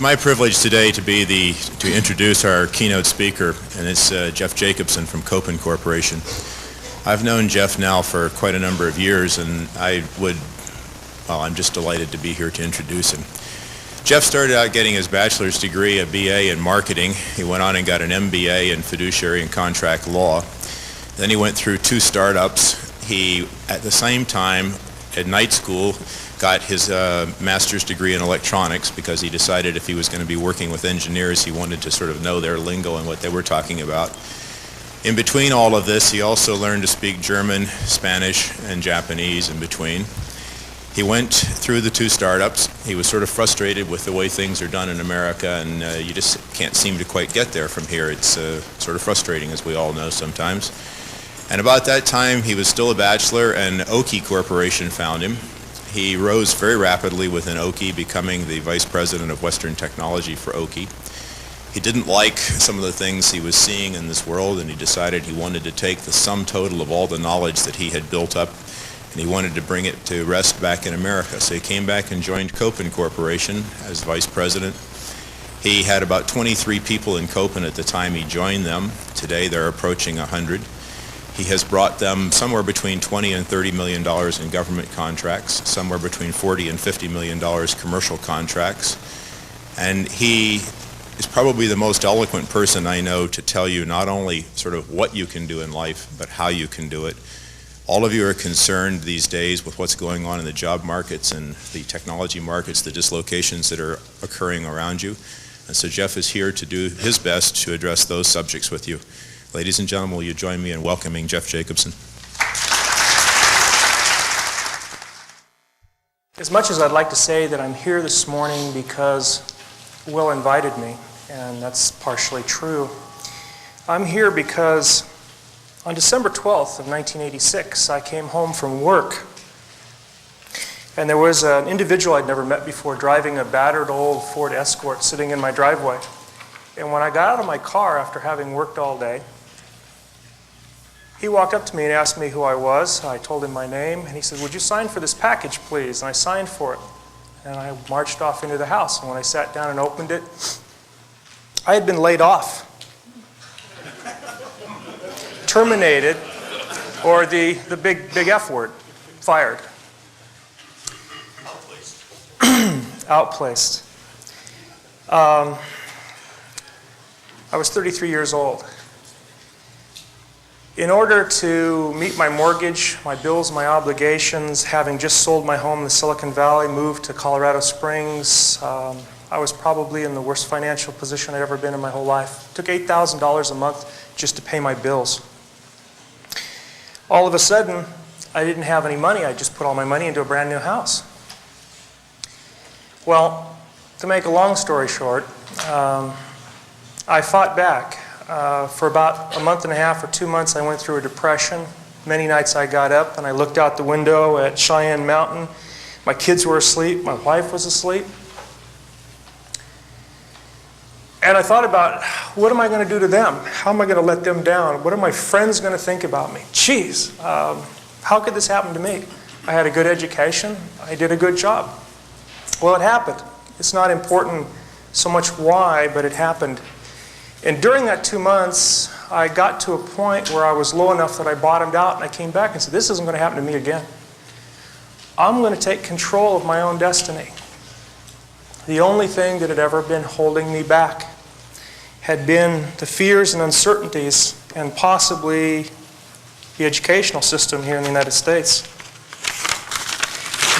It's my privilege today to introduce our keynote speaker, and it's Jeff Jacobsen from Kopin Corporation. I've known Jeff now for quite a number of years, and I'm just delighted to be here to introduce him. Jeff started out getting his bachelor's degree, a BA in marketing. He went on and got an MBA in fiduciary and contract law. Then he went through 2 startups. He, at the same time, at night school, got his master's degree in electronics because he decided if he was going to be working with engineers, he wanted to sort of know their lingo and what they were talking about. In between all of this, he also learned to speak German, Spanish, and Japanese in between. He went through the 2 startups. He was sort of frustrated with the way things are done in America, and you just can't seem to quite get there from here. It's sort of frustrating, as we all know sometimes. And about that time, he was still a bachelor, and Oki Corporation found him. He rose very rapidly within Oki, becoming the vice president of Western technology for Oki. He didn't like some of the things he was seeing in this world, and he decided he wanted to take the sum total of all the knowledge that he had built up, and he wanted to bring it to rest back in America. So he came back and joined Kopin Corporation as vice president. He had about 23 people in Kopin at the time he joined them. Today they're approaching 100. He has brought them somewhere between $20 and $30 million in government contracts, somewhere between $40 and $50 million commercial contracts. And he is probably the most eloquent person I know to tell you not only sort of what you can do in life, but how you can do it. All of you are concerned these days with what's going on in the job markets and the technology markets, the dislocations that are occurring around you. And so Jeff is here to do his best to address those subjects with you. Ladies and gentlemen, will you join me in welcoming Jeff Jacobsen? As much as I'd like to say that I'm here this morning because Will invited me, and that's partially true, I'm here because on December 12th of 1986, I came home from work, and there was an individual I'd never met before driving a battered old Ford Escort sitting in my driveway. And when I got out of my car after having worked all day, he walked up to me and asked me who I was. I told him my name, and he said, "Would you sign for this package, please?" And I signed for it. And I marched off into the house. And when I sat down and opened it, I had been laid off, terminated, or the big F word, fired. Outplaced. I was 33 years old. In order to meet my mortgage, my bills, my obligations, having just sold my home in the Silicon Valley, moved to Colorado Springs, I was probably in the worst financial position I'd ever been in my whole life. It took $8,000 a month just to pay my bills. All of a sudden, I didn't have any money. I just put all my money into a brand new house. Well, to make a long story short, I fought back. For about a month and a half or 2 months, I went through a depression. Many nights I got up and I looked out the window at Cheyenne Mountain. My kids were asleep. My wife was asleep. And I thought about, what am I going to do to them? How am I going to let them down? What are my friends going to think about me? Geez, how could this happen to me? I had a good education. I did a good job. Well, it happened. It's not important so much why, but it happened. And during that 2 months, I got to a point where I was low enough that I bottomed out, and I came back and said, this isn't going to happen to me again. I'm going to take control of my own destiny. The only thing that had ever been holding me back had been the fears and uncertainties and possibly the educational system here in the United States.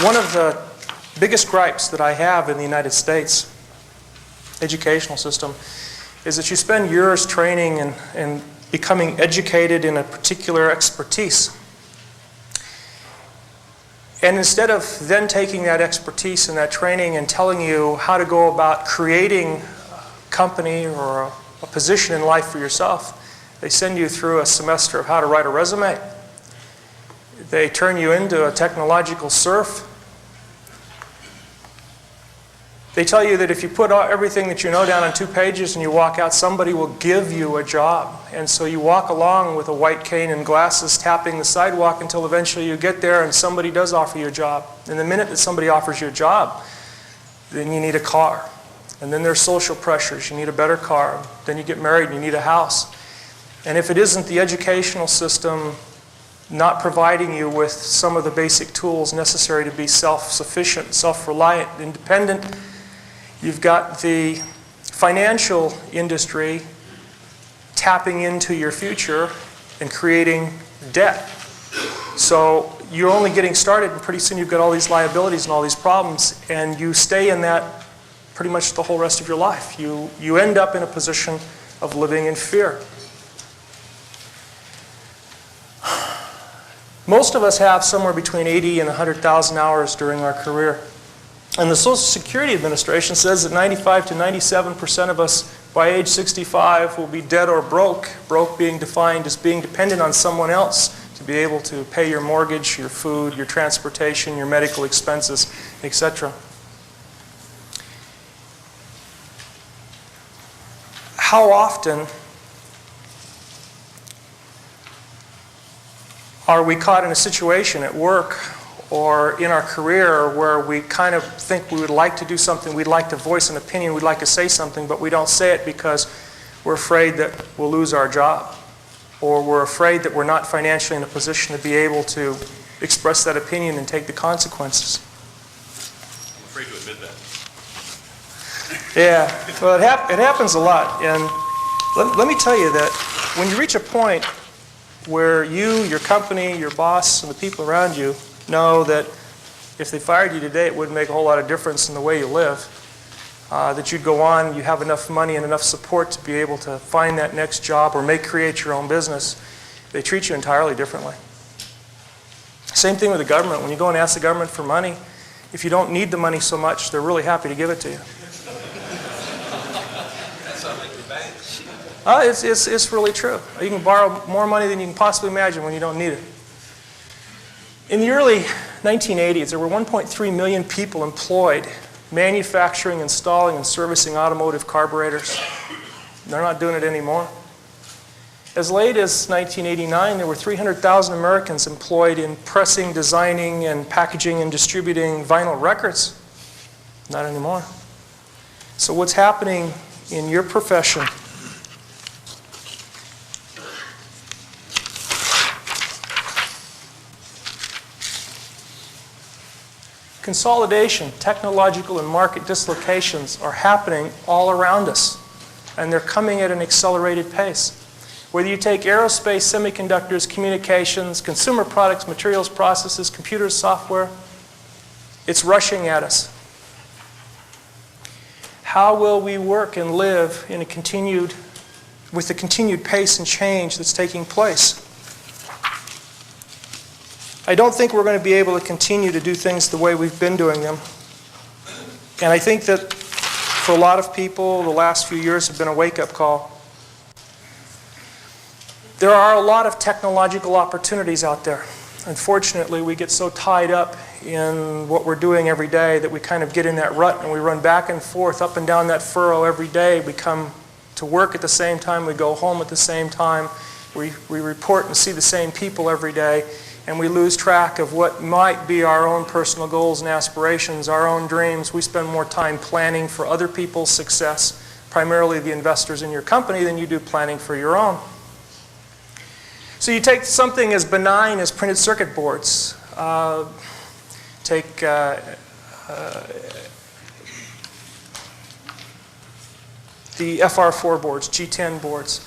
One of the biggest gripes that I have in the United States educational system is that you spend years training and becoming educated in a particular expertise. And instead of then taking that expertise and that training and telling you how to go about creating a company or a position in life for yourself, they send you through a semester of how to write a resume. They turn you into a technological serf. They tell you that if you put everything that you know down on 2 pages and you walk out, somebody will give you a job. And so you walk along with a white cane and glasses, tapping the sidewalk until eventually you get there and somebody does offer you a job. And the minute that somebody offers you a job, then you need a car. And then there's social pressures. You need a better car. Then you get married and you need a house. And if it isn't the educational system not providing you with some of the basic tools necessary to be self-sufficient, self-reliant, independent, you've got the financial industry tapping into your future and creating debt. So you're only getting started, and pretty soon you've got all these liabilities and all these problems, and you stay in that pretty much the whole rest of your life. You end up in a position of living in fear. Most of us have somewhere between 80 and 100,000 hours during our career. And the Social Security Administration says that 95 to 97% of us by age 65 will be dead or broke, broke being defined as being dependent on someone else to be able to pay your mortgage, your food, your transportation, your medical expenses, etc. How often are we caught in a situation at work or in our career where we kind of think we would like to do something, we'd like to voice an opinion, we'd like to say something, but we don't say it because we're afraid that we'll lose our job, or we're afraid that we're not financially in a position to be able to express that opinion and take the consequences? I'm afraid to admit that. Yeah, well, it happens a lot. And let me tell you that when you reach a point where you, your company, your boss, and the people around you know that if they fired you today, it wouldn't make a whole lot of difference in the way you live, that you'd go on, you have enough money and enough support to be able to find that next job or create your own business, they treat you entirely differently. Same thing with the government. When you go and ask the government for money, if you don't need the money so much, they're really happy to give it to you. It's really true. You can borrow more money than you can possibly imagine when you don't need it. In the early 1980s, there were 1.3 million people employed manufacturing, installing, and servicing automotive carburetors. They're not doing it anymore. As late as 1989, there were 300,000 Americans employed in pressing, designing, and packaging and distributing vinyl records. Not anymore. So what's happening in your profession? Consolidation, technological and market dislocations are happening all around us, and they're coming at an accelerated pace. Whether you take aerospace, semiconductors, communications, consumer products, materials, processes, computers, software, it's rushing at us. How will we work and live in with the continued pace and change that's taking place? I don't think we're going to be able to continue to do things the way we've been doing them. And I think that for a lot of people, the last few years have been a wake-up call. There are a lot of technological opportunities out there. Unfortunately, we get so tied up in what we're doing every day that we kind of get in that rut and we run back and forth, up and down that furrow every day. We come to work at the same time, we go home at the same time, we report and see the same people every day. And we lose track of what might be our own personal goals and aspirations, our own dreams. We spend more time planning for other people's success, primarily the investors in your company, than you do planning for your own. So you take something as benign as printed circuit boards. Take the FR4 boards, G10 boards.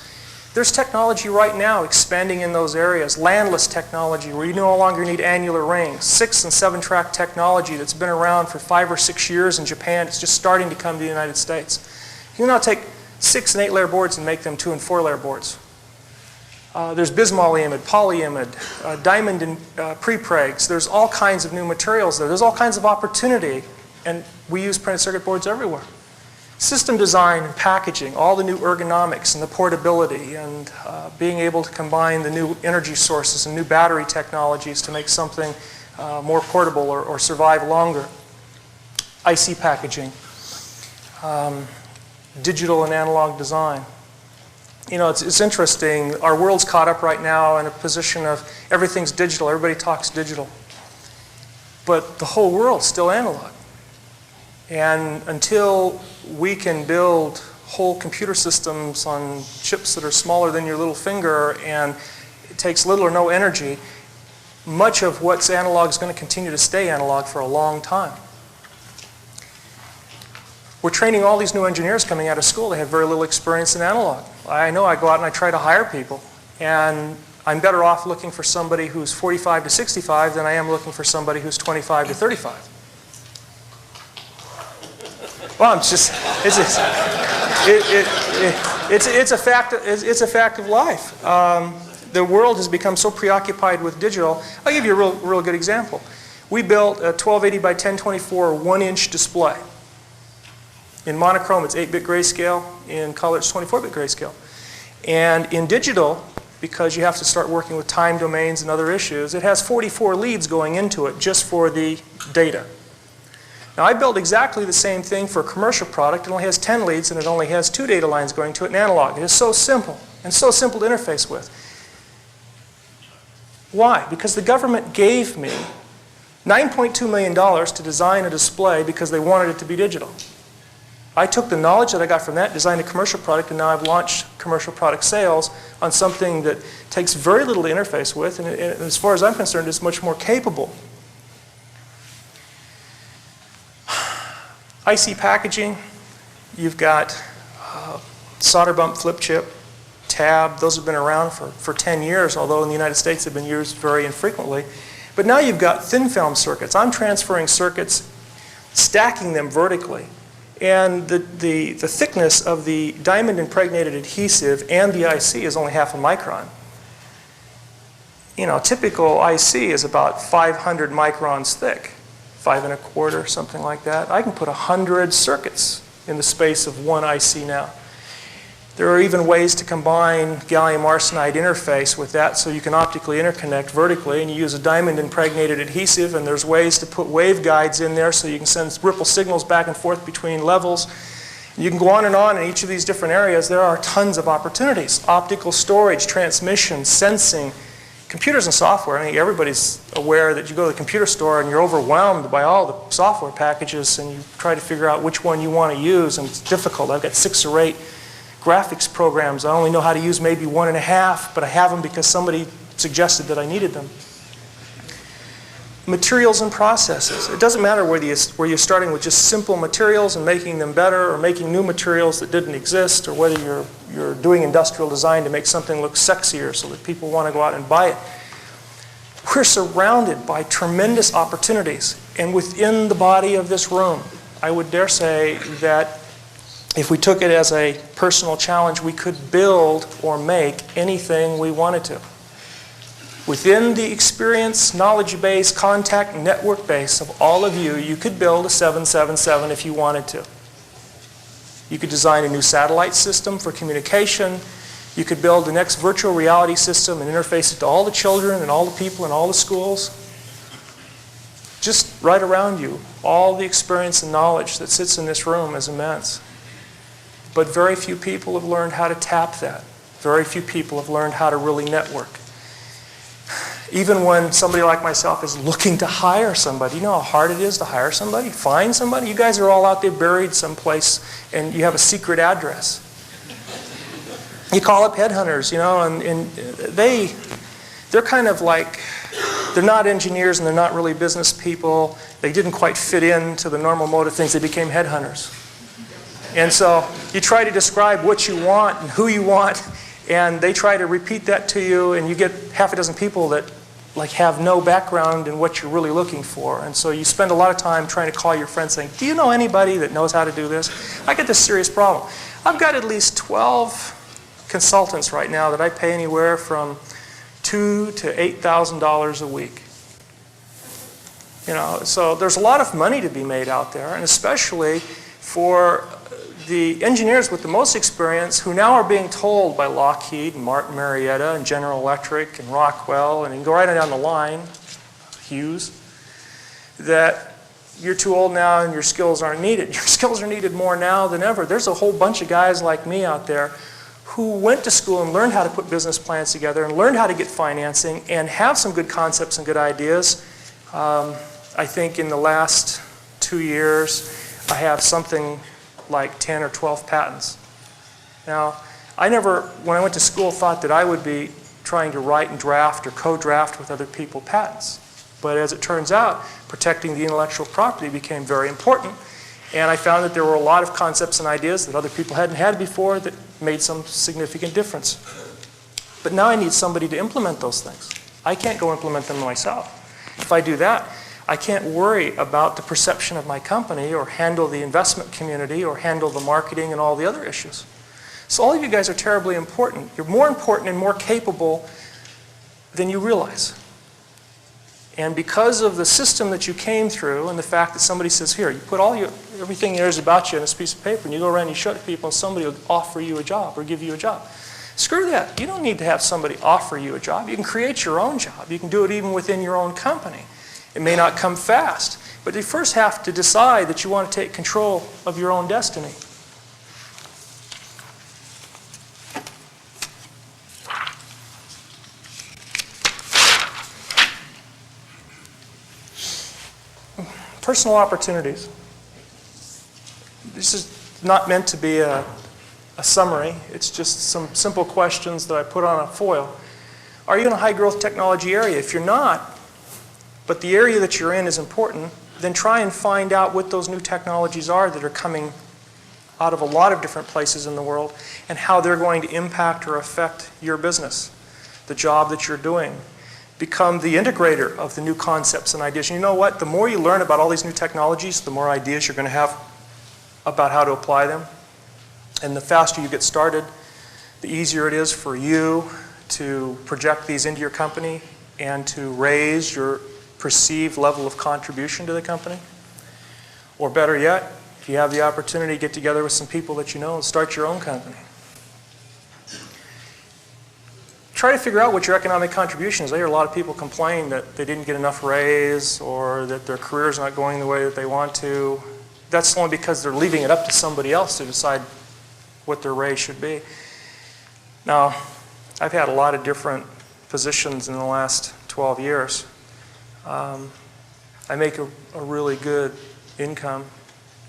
There's technology right now expanding in those areas, landless technology where you no longer need annular rings, 6- and 7-track technology that's been around for 5 or 6 years in Japan. It's just starting to come to the United States. You can now take 6- and 8-layer boards and make them 2- and 4-layer boards. There's bismuth-imide, polyimide, diamond and prepregs. There's all kinds of new materials there. There's all kinds of opportunity, and we use printed circuit boards everywhere. System design and packaging, all the new ergonomics and the portability and being able to combine the new energy sources and new battery technologies to make something more portable or survive longer. IC packaging, digital and analog design. You know, it's interesting. Our world's caught up right now in a position of everything's digital. Everybody talks digital. But the whole world's still analog. And until we can build whole computer systems on chips that are smaller than your little finger and it takes little or no energy, much of what's analog is going to continue to stay analog for a long time. We're training all these new engineers coming out of school. They have very little experience in analog. I know I go out and I try to hire people, and I'm better off looking for somebody who's 45 to 65 than I am looking for somebody who's 25 to 35. Well, it's a fact of life. The world has become so preoccupied with digital. I'll give you a real good example. We built a 1280 by 1024 1-inch display. In monochrome, it's 8-bit grayscale. In color, it's 24-bit grayscale. And in digital, because you have to start working with time domains and other issues, it has 44 leads going into it just for the data. Now, I built exactly the same thing for a commercial product. It only has 10 leads, and it only has 2 data lines going to it in analog. It is so simple, and so simple to interface with. Why? Because the government gave me $9.2 million to design a display because they wanted it to be digital. I took the knowledge that I got from that, designed a commercial product, and now I've launched commercial product sales on something that takes very little to interface with, and as far as I'm concerned, is much more capable. IC packaging, you've got solder bump flip chip, tab. Those have been around for 10 years, although in the United States they've been used very infrequently. But now you've got thin film circuits. I'm transferring circuits, stacking them vertically. And the thickness of the diamond impregnated adhesive and the IC is only half a micron. You know, typical IC is about 500 microns thick, 5 1/4, something like that. I can put 100 circuits in the space of one IC now. There are even ways to combine gallium arsenide interface with that so you can optically interconnect vertically, and you use a diamond impregnated adhesive, and there's ways to put waveguides in there so you can send ripple signals back and forth between levels. You can go on in each of these different areas. There are tons of opportunities. Optical storage, transmission, sensing, computers and software. I mean, everybody's aware that you go to the computer store and you're overwhelmed by all the software packages, and you try to figure out which one you want to use, and it's difficult. I've got 6 or 8 graphics programs. I only know how to use maybe 1.5, but I have them because somebody suggested that I needed them. Materials and processes. It doesn't matter whether you're starting with just simple materials and making them better, or making new materials that didn't exist, or whether you're doing industrial design to make something look sexier so that people want to go out and buy it. We're surrounded by tremendous opportunities, and within the body of this room, I would dare say that if we took it as a personal challenge, we could build or make anything we wanted to. Within the experience, knowledge base, contact, network base of all of you, you could build a 777 if you wanted to. You could design a new satellite system for communication. You could build the next virtual reality system and interface it to all the children and all the people in all the schools. Just right around you, all the experience and knowledge that sits in this room is immense. But very few people have learned how to tap that. Very few people have learned how to really network. Even when somebody like myself is looking to hire somebody, you know how hard it is to hire somebody, find somebody? You guys are all out there buried someplace and you have a secret address. You call up headhunters, you know, and they're kind of like, they're not engineers and they're not really business people. They didn't quite fit into the normal mode of things. They became headhunters. And so you try to describe what you want and who you want, and they try to repeat that to you, and you get half a dozen people that have no background in what you're really looking for. And so you spend a lot of time trying to call your friends saying, do you know anybody that knows how to do this? I get this serious problem. I've got at least 12 consultants right now that I pay anywhere from $2,000 to $8,000 a week. You know, so there's a lot of money to be made out there, and especially for the engineers with the most experience who now are being told by Lockheed and Martin Marietta and General Electric and Rockwell, and you can go right down the line, Hughes, that you're too old now and your skills aren't needed. Your skills are needed more now than ever. There's a whole bunch of guys like me out there who went to school and learned how to put business plans together and learned how to get financing and have some good concepts and good ideas. I think in the last 2 years, I have something like 10 or 12 patents. Now, I never, when I went to school, thought that I would be trying to write and draft or co-draft with other people patents. But as it turns out, protecting the intellectual property became very important. And I found that there were a lot of concepts and ideas that other people hadn't had before that made some significant difference. But now I need somebody to implement those things. I can't go implement them myself. If I do that, I can't worry about the perception of my company or handle the investment community or handle the marketing and all the other issues. So all of you guys are terribly important. You're more important and more capable than you realize. And because of the system that you came through and the fact that somebody says, here, you put everything there is about you on this piece of paper and you go around and you show it to people and somebody will offer you a job or give you a job. Screw that. You don't need to have somebody offer you a job. You can create your own job. You can do it even within your own company. It may not come fast, but you first have to decide that you want to take control of your own destiny. Personal opportunities. This is not meant to be a summary. It's just some simple questions that I put on a foil. Are you in a high growth technology area? If you're not, but the area that you're in is important, then try and find out what those new technologies are that are coming out of a lot of different places in the world and how they're going to impact or affect your business, the job that you're doing. Become the integrator of the new concepts and ideas. And you know what? The more you learn about all these new technologies, the more ideas you're going to have about how to apply them. And the faster you get started, the easier it is for you to project these into your company and to raise your perceived level of contribution to the company. Or better yet, if you have the opportunity to get together with some people that you know and start your own company. Try to figure out what your economic contribution is. I hear a lot of people complain that they didn't get enough raise or that their career's not going the way that they want to. That's only because they're leaving it up to somebody else to decide what their raise should be. Now, I've had a lot of different positions in the last 12 years. I make a really good income.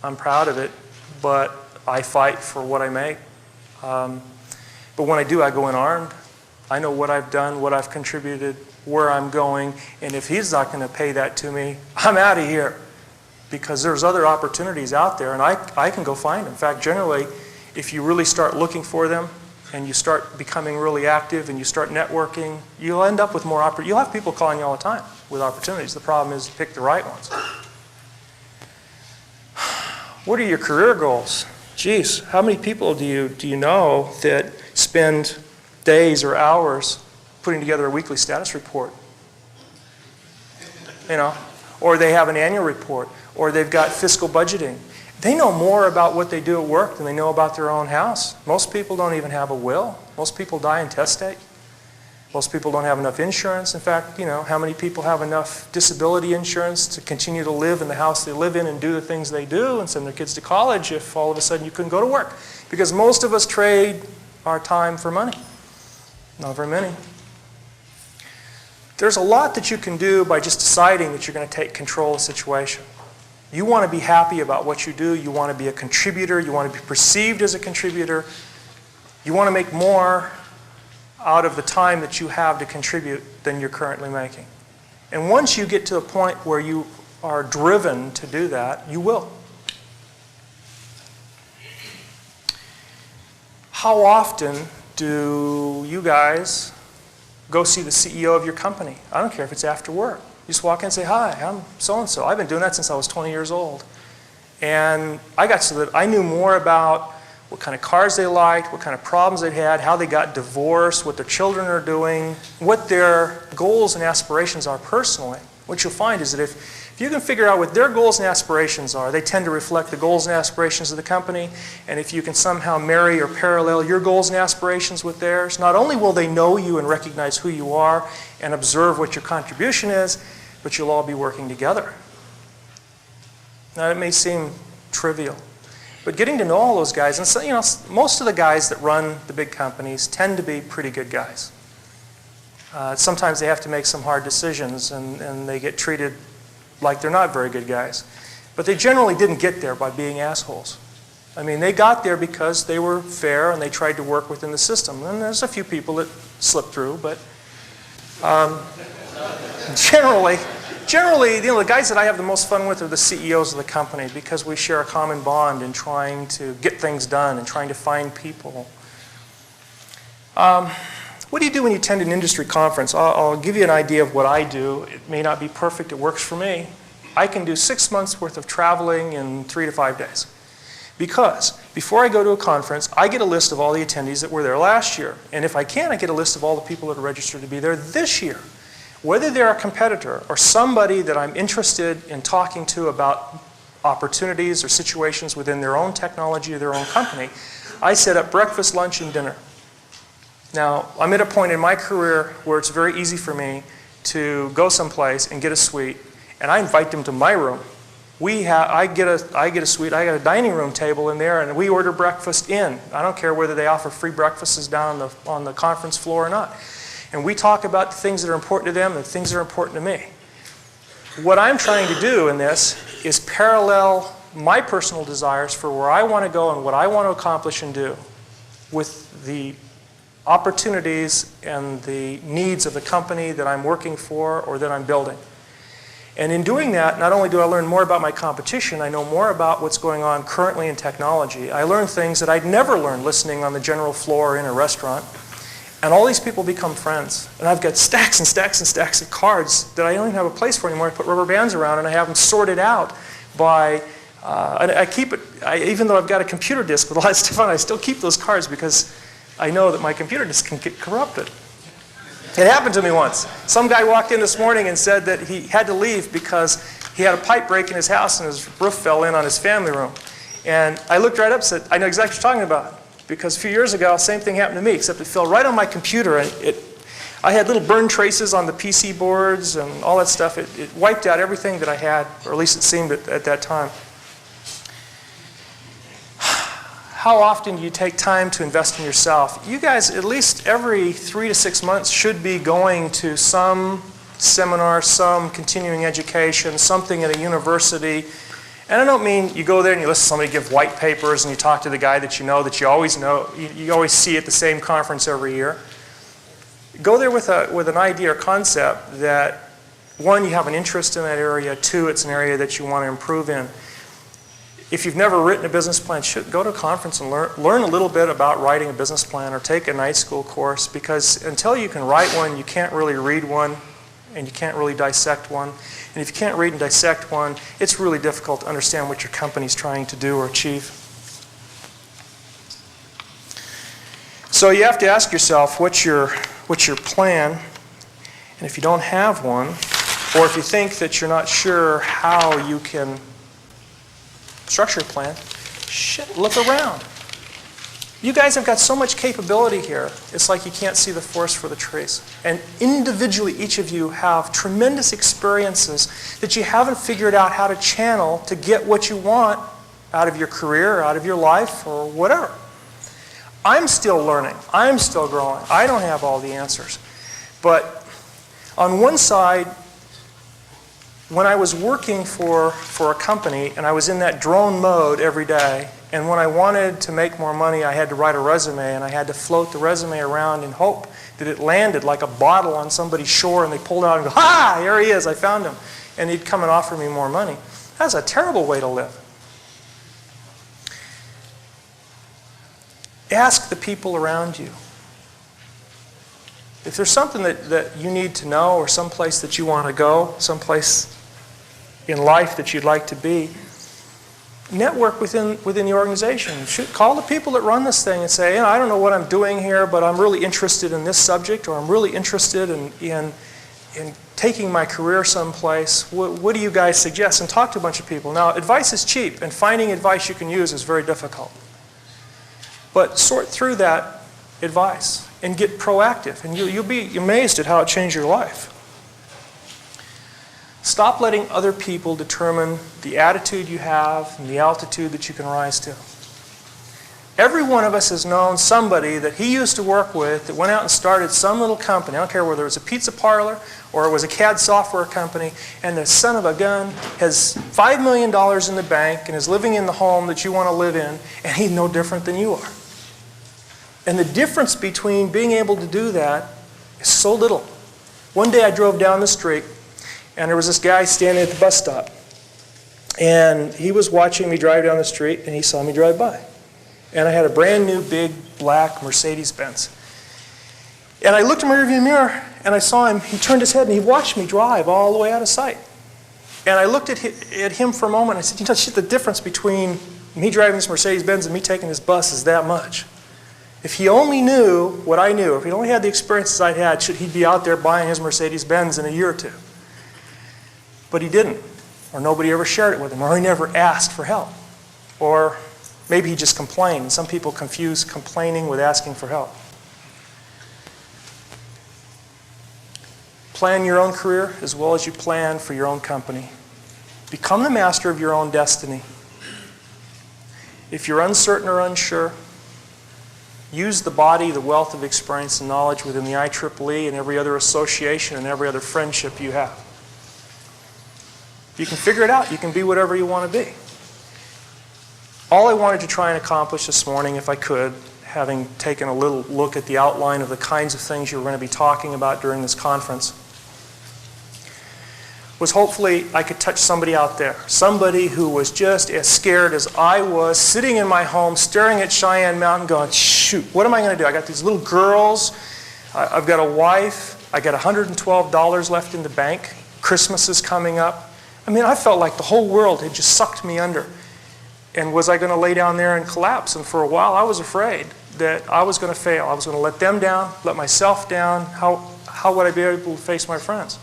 I'm proud of it, but I fight for what I make. But when I do, I go in armed. I know what I've done, what I've contributed, where I'm going, and if he's not going to pay that to me, I'm out of here. Because there's other opportunities out there, and I can go find them. In fact, generally, if you really start looking for them, and you start becoming really active, and you start networking, you'll end up with more opportunities. You'll have people calling you all the time with opportunities. The problem is pick the right ones. What are your career goals? Geez, how many people do you know that spend days or hours putting together a weekly status report? You know, or they have an annual report, or they've got fiscal budgeting. They know more about what they do at work than they know about their own house. Most people don't even have a will. Most people die intestate. Most people don't have enough insurance. In fact, you know, how many people have enough disability insurance to continue to live in the house they live in and do the things they do and send their kids to college if all of a sudden you couldn't go to work? Because most of us trade our time for money. Not very many. There's a lot that you can do by just deciding that you're going to take control of the situation. You want to be happy about what you do. You want to be a contributor. You want to be perceived as a contributor. You want to make more out of the time that you have to contribute than you're currently making. And once you get to a point where you are driven to do that, you will. How often do you guys go see the CEO of your company? I don't care if it's after work. You just walk in and say, hi, I'm so-and-so. I've been doing that since I was 20 years old. And I got so that I knew more about what kind of cars they liked, what kind of problems they had, how they got divorced, what their children are doing, what their goals and aspirations are personally. What you'll find is that if you can figure out what their goals and aspirations are, they tend to reflect the goals and aspirations of the company. And if you can somehow marry or parallel your goals and aspirations with theirs, not only will they know you and recognize who you are and observe what your contribution is, but you'll all be working together. Now, it may seem trivial, but getting to know all those guys, and so, you know, most of the guys that run the big companies tend to be pretty good guys. Sometimes they have to make some hard decisions, and they get treated like they're not very good guys. But they generally didn't get there by being assholes. I mean, they got there because they were fair and they tried to work within the system. And there's a few people that slipped through, but generally, the guys that I have the most fun with are the CEOs of the company because we share a common bond in trying to get things done and trying to find people. What do you do when you attend an industry conference? I'll give you an idea of what I do. It may not be perfect. It works for me. I can do 6 months worth of traveling in 3 to 5 days. Because before I go to a conference, I get a list of all the attendees that were there last year. And if I can, I get a list of all the people that are registered to be there this year. Whether they're a competitor or somebody that I'm interested in talking to about opportunities or situations within their own technology or their own company, I set up breakfast, lunch, and dinner. Now, I'm at a point in my career where it's very easy for me to go someplace and get a suite, and I invite them to my room. I get a suite, I got a dining room table in there, and we order breakfast in. I don't care whether they offer free breakfasts down on the conference floor or not. And we talk about the things that are important to them and the things that are important to me. What I'm trying to do in this is parallel my personal desires for where I want to go and what I want to accomplish and do with the opportunities and the needs of the company that I'm working for or that I'm building. And in doing that, not only do I learn more about my competition, I know more about what's going on currently in technology. I learn things that I'd never learn listening on the general floor in a restaurant. And all these people become friends. And I've got stacks and stacks and stacks of cards that I don't even have a place for anymore. I put rubber bands around and I have them sorted out by, I keep it, even though I've got a computer disk with a lot of stuff on it, I still keep those cards because I know that my computer disk can get corrupted. It happened to me once. Some guy walked in this morning and said that he had to leave because he had a pipe break in his house and his roof fell in on his family room. And I looked right up and said, I know exactly what you're talking about. Because a few years ago, same thing happened to me, except it fell right on my computer. And I had little burn traces on the PC boards and all that stuff. It wiped out everything that I had, or at least it seemed at that time. How often do you take time to invest in yourself? You guys, at least every 3 to 6 months, should be going to some seminar, some continuing education, something at a university. And I don't mean you go there and you listen to somebody give white papers and you talk to the guy that you always know, you always see at the same conference every year. Go there with an idea or concept that, one, you have an interest in that area, two, it's an area that you want to improve in. If you've never written a business plan, go to a conference and learn a little bit about writing a business plan or take a night school course, because until you can write one, you can't really read one and you can't really dissect one. And if you can't read and dissect one, it's really difficult to understand what your company's trying to do or achieve. So you have to ask yourself, what's your plan? And if you don't have one, or if you think that you're not sure how you can structure a plan, look around. You guys have got so much capability here, it's like you can't see the forest for the trees. And individually, each of you have tremendous experiences that you haven't figured out how to channel to get what you want out of your career, out of your life, or whatever. I'm still learning. I'm still growing. I don't have all the answers. But on one side, when I was working for a company and I was in that drone mode every day, and when I wanted to make more money, I had to write a resume and I had to float the resume around and hope that it landed like a bottle on somebody's shore and they pulled out and go, "Ha! Here he is, I found him." And he'd come and offer me more money. That's a terrible way to live. Ask the people around you. If there's something that you need to know or someplace that you want to go, someplace in life that you'd like to be, network within the organization. Call the people that run this thing and say, I don't know what I'm doing here, but I'm really interested in this subject, or I'm really interested in taking my career someplace. What do you guys suggest? And talk to a bunch of people. Now, advice is cheap, and finding advice you can use is very difficult. But sort through that advice and get proactive, and you'll be amazed at how it changed your life. Stop letting other people determine the attitude you have and the altitude that you can rise to. Every one of us has known somebody that he used to work with that went out and started some little company. I don't care whether it was a pizza parlor or it was a CAD software company, and the son of a gun has $5 million in the bank and is living in the home that you want to live in, and he's no different than you are. And the difference between being able to do that is so little. One day I drove down the street, and there was this guy standing at the bus stop. And he was watching me drive down the street, and he saw me drive by. And I had a brand new big black Mercedes-Benz. And I looked in my rearview mirror, and I saw him. He turned his head, and he watched me drive all the way out of sight. And I looked at him for a moment, and I said, you know, shit, the difference between me driving this Mercedes-Benz and me taking this bus is that much. If he only knew what I knew, if he only had the experiences I had, he'd be out there buying his Mercedes-Benz in a year or two. But he didn't, or nobody ever shared it with him, or he never asked for help. Or maybe he just complained. Some people confuse complaining with asking for help. Plan your own career as well as you plan for your own company. Become the master of your own destiny. If you're uncertain or unsure, use the body, the wealth of experience and knowledge within the IEEE and every other association and every other friendship you have. If you can figure it out, you can be whatever you want to be. All I wanted to try and accomplish this morning, if I could, having taken a little look at the outline of the kinds of things you were going to be talking about during this conference, was hopefully I could touch somebody out there, somebody who was just as scared as I was, sitting in my home, staring at Cheyenne Mountain going, shoot, what am I going to do? I got these little girls, I've got a wife, I got $112 left in the bank, Christmas is coming up. I mean, I felt like the whole world had just sucked me under. And was I going to lay down there and collapse? And for a while I was afraid that I was going to fail. I was going to let them down, let myself down. How would I be able to face my friends?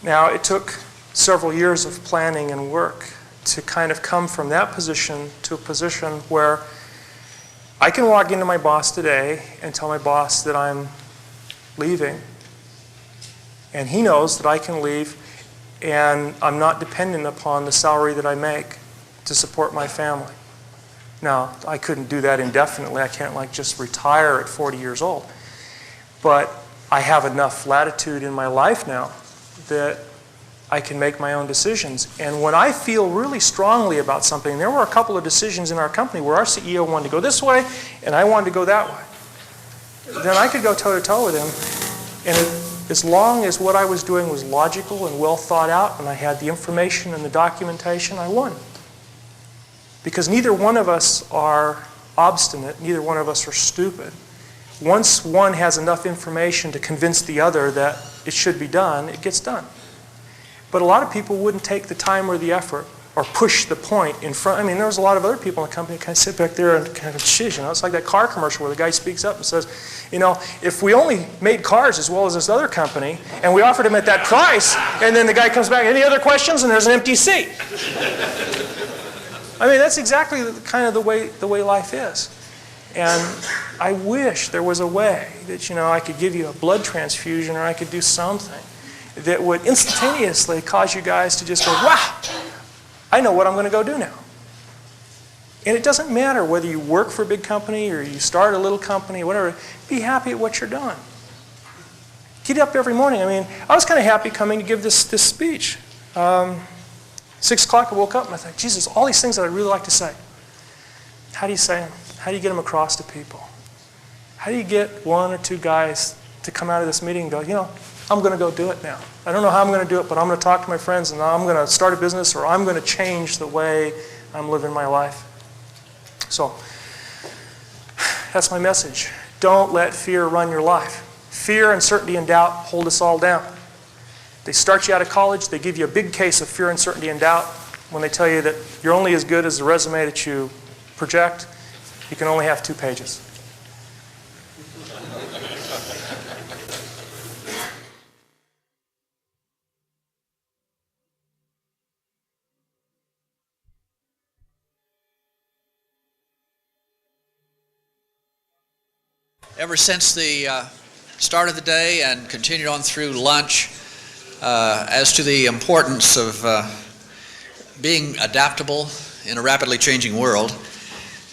Now, it took several years of planning and work to kind of come from that position to a position where I can walk into my boss today and tell my boss that I'm leaving. And he knows that I can leave, and I'm not dependent upon the salary that I make to support my family. Now, I couldn't do that indefinitely. I can't like just retire at 40 years old. But I have enough latitude in my life now that I can make my own decisions. And when I feel really strongly about something, there were a couple of decisions in our company where our CEO wanted to go this way and I wanted to go that way. Then I could go toe-to-toe with him. And as long as what I was doing was logical and well thought out and I had the information and the documentation, I won. Because neither one of us are obstinate, neither one of us are stupid. Once one has enough information to convince the other that it should be done, it gets done. But a lot of people wouldn't take the time or the effort or push the point in front. I mean, there was a lot of other people in the company that kind of sit back there and kind of shiz, you know. It's like that car commercial where the guy speaks up and says, you know, if we only made cars as well as this other company and we offered them at that price, and then the guy comes back, any other questions? And there's an empty seat. I mean, that's exactly kind of the way life is. And I wish there was a way that, you know, I could give you a blood transfusion or I could do something that would instantaneously cause you guys to just go, wow, I know what I'm going to go do now. And it doesn't matter whether you work for a big company or you start a little company or whatever. Be happy at what you're doing. Get up every morning. I mean, I was kind of happy coming to give this speech. 6 o'clock I woke up and I thought, Jesus, all these things that I'd really like to say. How do you say them? How do you get them across to people? How do you get 1 or 2 guys to come out of this meeting and go, you know, I'm going to go do it now. I don't know how I'm going to do it, but I'm going to talk to my friends and I'm going to start a business or I'm going to change the way I'm living my life. So that's my message. Don't let fear run your life. Fear, uncertainty, and doubt hold us all down. They start you out of college, they give you a big case of fear, uncertainty, and doubt when they tell you that you're only as good as the resume that you project. You can only have 2 pages. Ever since the start of the day and continued on through lunch, as to the importance of being adaptable in a rapidly changing world,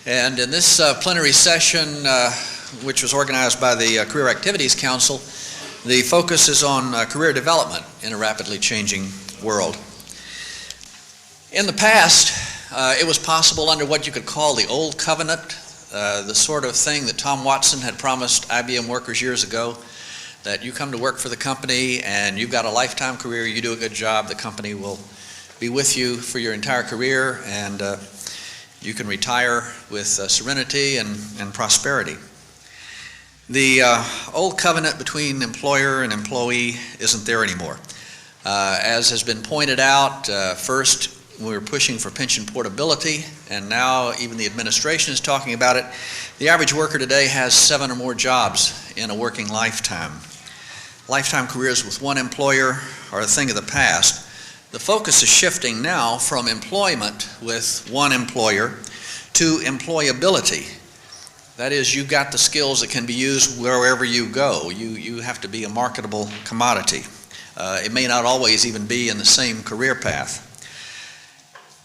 And in this plenary session, which was organized by the Career Activities Council, the focus is on career development in a rapidly changing world. In the past, it was possible under what you could call the old covenant, the sort of thing that Tom Watson had promised IBM workers years ago, that you come to work for the company and you've got a lifetime career, you do a good job, the company will be with you for your entire career, and you can retire with serenity and prosperity. The old covenant between employer and employee isn't there anymore. As has been pointed out, first we were pushing for pension portability, and now even the administration is talking about it. The average worker today has 7 or more jobs in a working lifetime. Lifetime careers with one employer are a thing of the past. The focus is shifting now from employment with one employer to employability. That is, you've got the skills that can be used wherever you go. You have to be a marketable commodity. It may not always even be in the same career path.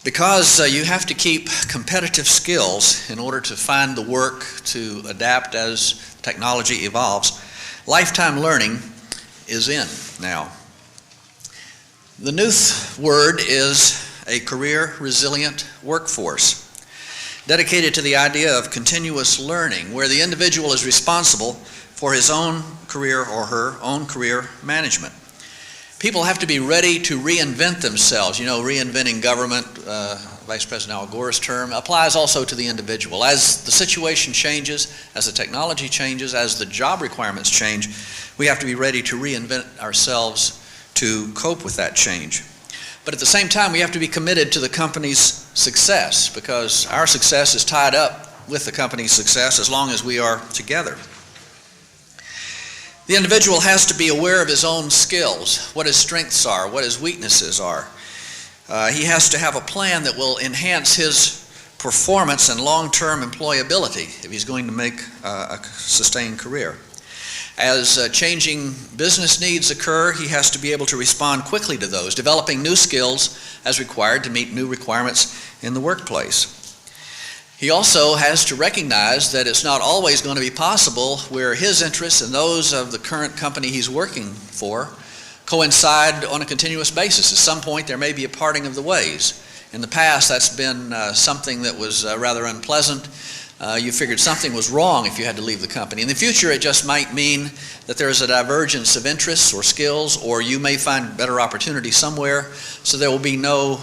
Because you have to keep competitive skills in order to find the work to adapt as technology evolves, lifetime learning is in now. The new word is a career resilient workforce, dedicated to the idea of continuous learning, where the individual is responsible for his own career or her own career management. People have to be ready to reinvent themselves. You know, reinventing government, Vice President Al Gore's term, applies also to the individual. As the situation changes, as the technology changes, as the job requirements change, we have to be ready to reinvent ourselves to cope with that change. But at the same time, we have to be committed to the company's success, because our success is tied up with the company's success as long as we are together. The individual has to be aware of his own skills, what his strengths are, what his weaknesses are. He has to have a plan that will enhance his performance and long-term employability if he's going to make a sustained career. As changing business needs occur, he has to be able to respond quickly to those, developing new skills as required to meet new requirements in the workplace. He also has to recognize that it's not always going to be possible where his interests and those of the current company he's working for coincide on a continuous basis. At some point there may be a parting of the ways. In the past that's been something that was rather unpleasant. You figured something was wrong if you had to leave the company. In the future, it just might mean that there's a divergence of interests or skills, or you may find better opportunity somewhere, so there will be no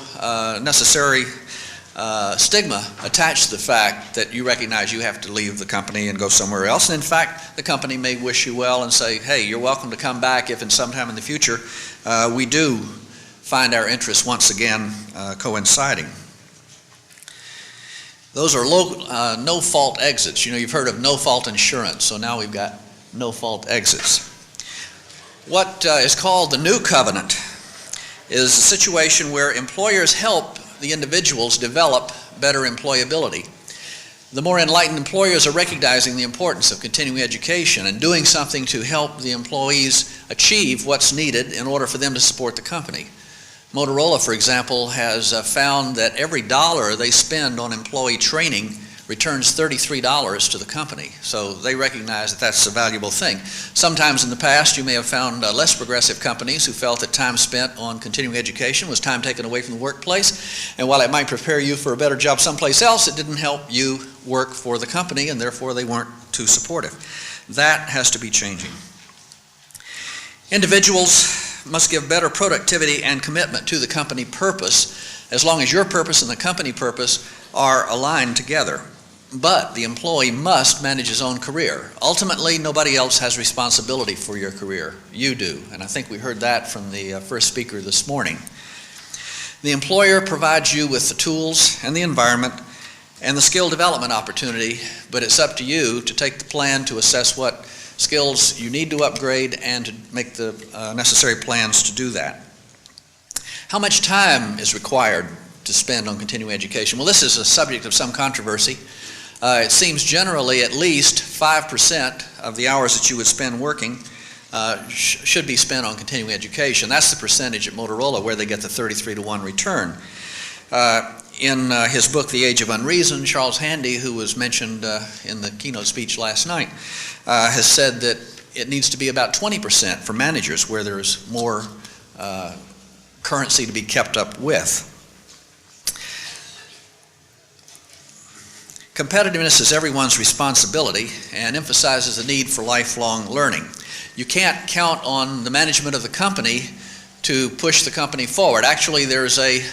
necessary stigma attached to the fact that you recognize you have to leave the company and go somewhere else. And in fact, the company may wish you well and say, hey, you're welcome to come back if in sometime in the future we do find our interests once again coinciding. Those are no-fault exits. You know, you've heard of no-fault insurance, so now we've got no-fault exits. What is called the new covenant is a situation where employers help the individuals develop better employability. The more enlightened employers are recognizing the importance of continuing education and doing something to help the employees achieve what's needed in order for them to support the company. Motorola, for example, has found that every dollar they spend on employee training returns $33 to the company. So they recognize that that's a valuable thing. Sometimes in the past you may have found less progressive companies who felt that time spent on continuing education was time taken away from the workplace, and while it might prepare you for a better job someplace else, it didn't help you work for the company, and therefore they weren't too supportive. That has to be changing. Individuals must give better productivity and commitment to the company purpose as long as your purpose and the company purpose are aligned together. But the employee must manage his own career. Ultimately, nobody else has responsibility for your career. You do, and I think we heard that from the first speaker this morning. The employer provides you with the tools and the environment and the skill development opportunity, but it's up to you to take the plan to assess what skills you need to upgrade and to make the necessary plans to do that. How much time is required to spend on continuing education? Well, this is a subject of some controversy. It seems generally at least 5% of the hours that you would spend working should be spent on continuing education. That's the percentage at Motorola where they get the 33-to-1 return. In his book, The Age of Unreason, Charles Handy, who was mentioned in the keynote speech last night, has said that it needs to be about 20% for managers where there's more currency to be kept up with. Competitiveness is everyone's responsibility and emphasizes the need for lifelong learning. You can't count on the management of the company to push the company forward. Actually, there's a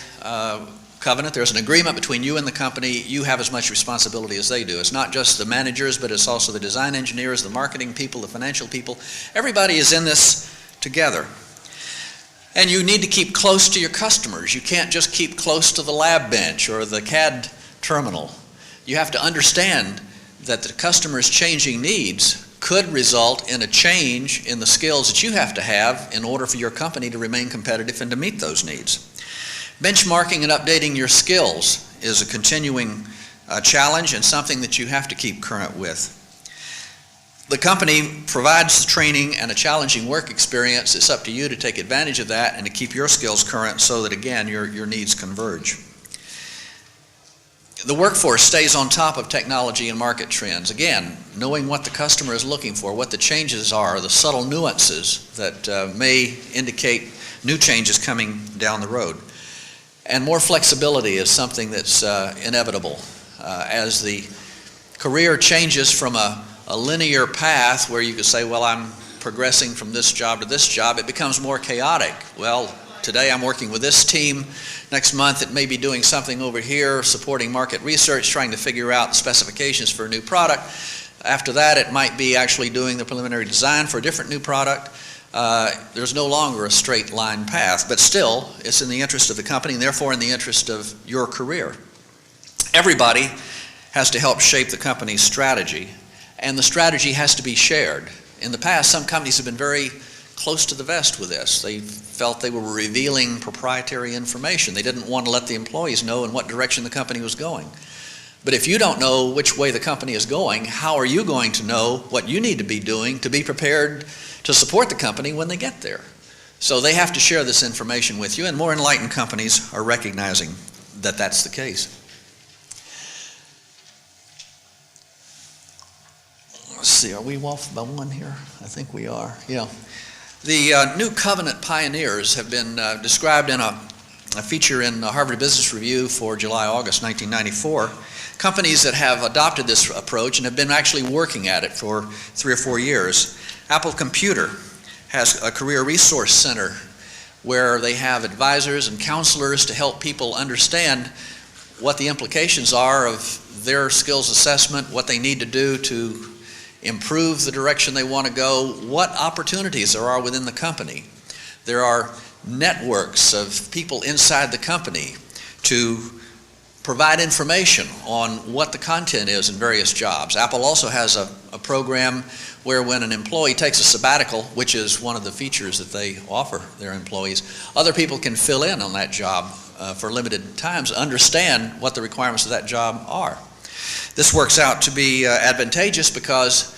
covenant, there's an agreement between you and the company. You have as much responsibility as they do. It's not just the managers, but it's also the design engineers, the marketing people, the financial people. Everybody is in this together. And you need to keep close to your customers. You can't just keep close to the lab bench or the CAD terminal. You have to understand that the customer's changing needs could result in a change in the skills that you have to have in order for your company to remain competitive and to meet those needs. Benchmarking and updating your skills is a continuing challenge and something that you have to keep current with. The company provides training and a challenging work experience. It's up to you to take advantage of that and to keep your skills current so that, again, your needs converge. The workforce stays on top of technology and market trends. Again, knowing what the customer is looking for, what the changes are, the subtle nuances that may indicate new changes coming down the road. And more flexibility is something that's inevitable. As the career changes from a linear path where you could say, well, I'm progressing from this job to this job, it becomes more chaotic. Well, today I'm working with this team. Next month it may be doing something over here, supporting market research, trying to figure out the specifications for a new product. After that it might be actually doing the preliminary design for a different new product. There's no longer a straight line path, but still it's in the interest of the company and therefore in the interest of your career. Everybody has to help shape the company's strategy, and the strategy has to be shared. In the past, some companies have been very close to the vest with this. They felt they were revealing proprietary information. They didn't want to let the employees know in what direction the company was going. But if you don't know which way the company is going, how are you going to know what you need to be doing to be prepared to support the company when they get there? So they have to share this information with you, and more enlightened companies are recognizing that that's the case. Let's see, are we off by one here? I think we are, yeah. The new covenant pioneers have been described in a feature in the Harvard Business Review for July-August 1994. Companies that have adopted this approach and have been actually working at it for 3 or 4 years. Apple Computer has a career resource center where they have advisors and counselors to help people understand what the implications are of their skills assessment, what they need to do to improve the direction they want to go, what opportunities there are within the company. There are networks of people inside the company to provide information on what the content is in various jobs. Apple also has a program where when an employee takes a sabbatical, which is one of the features that they offer their employees, other people can fill in on that job for limited times, understand what the requirements of that job are. This works out to be advantageous because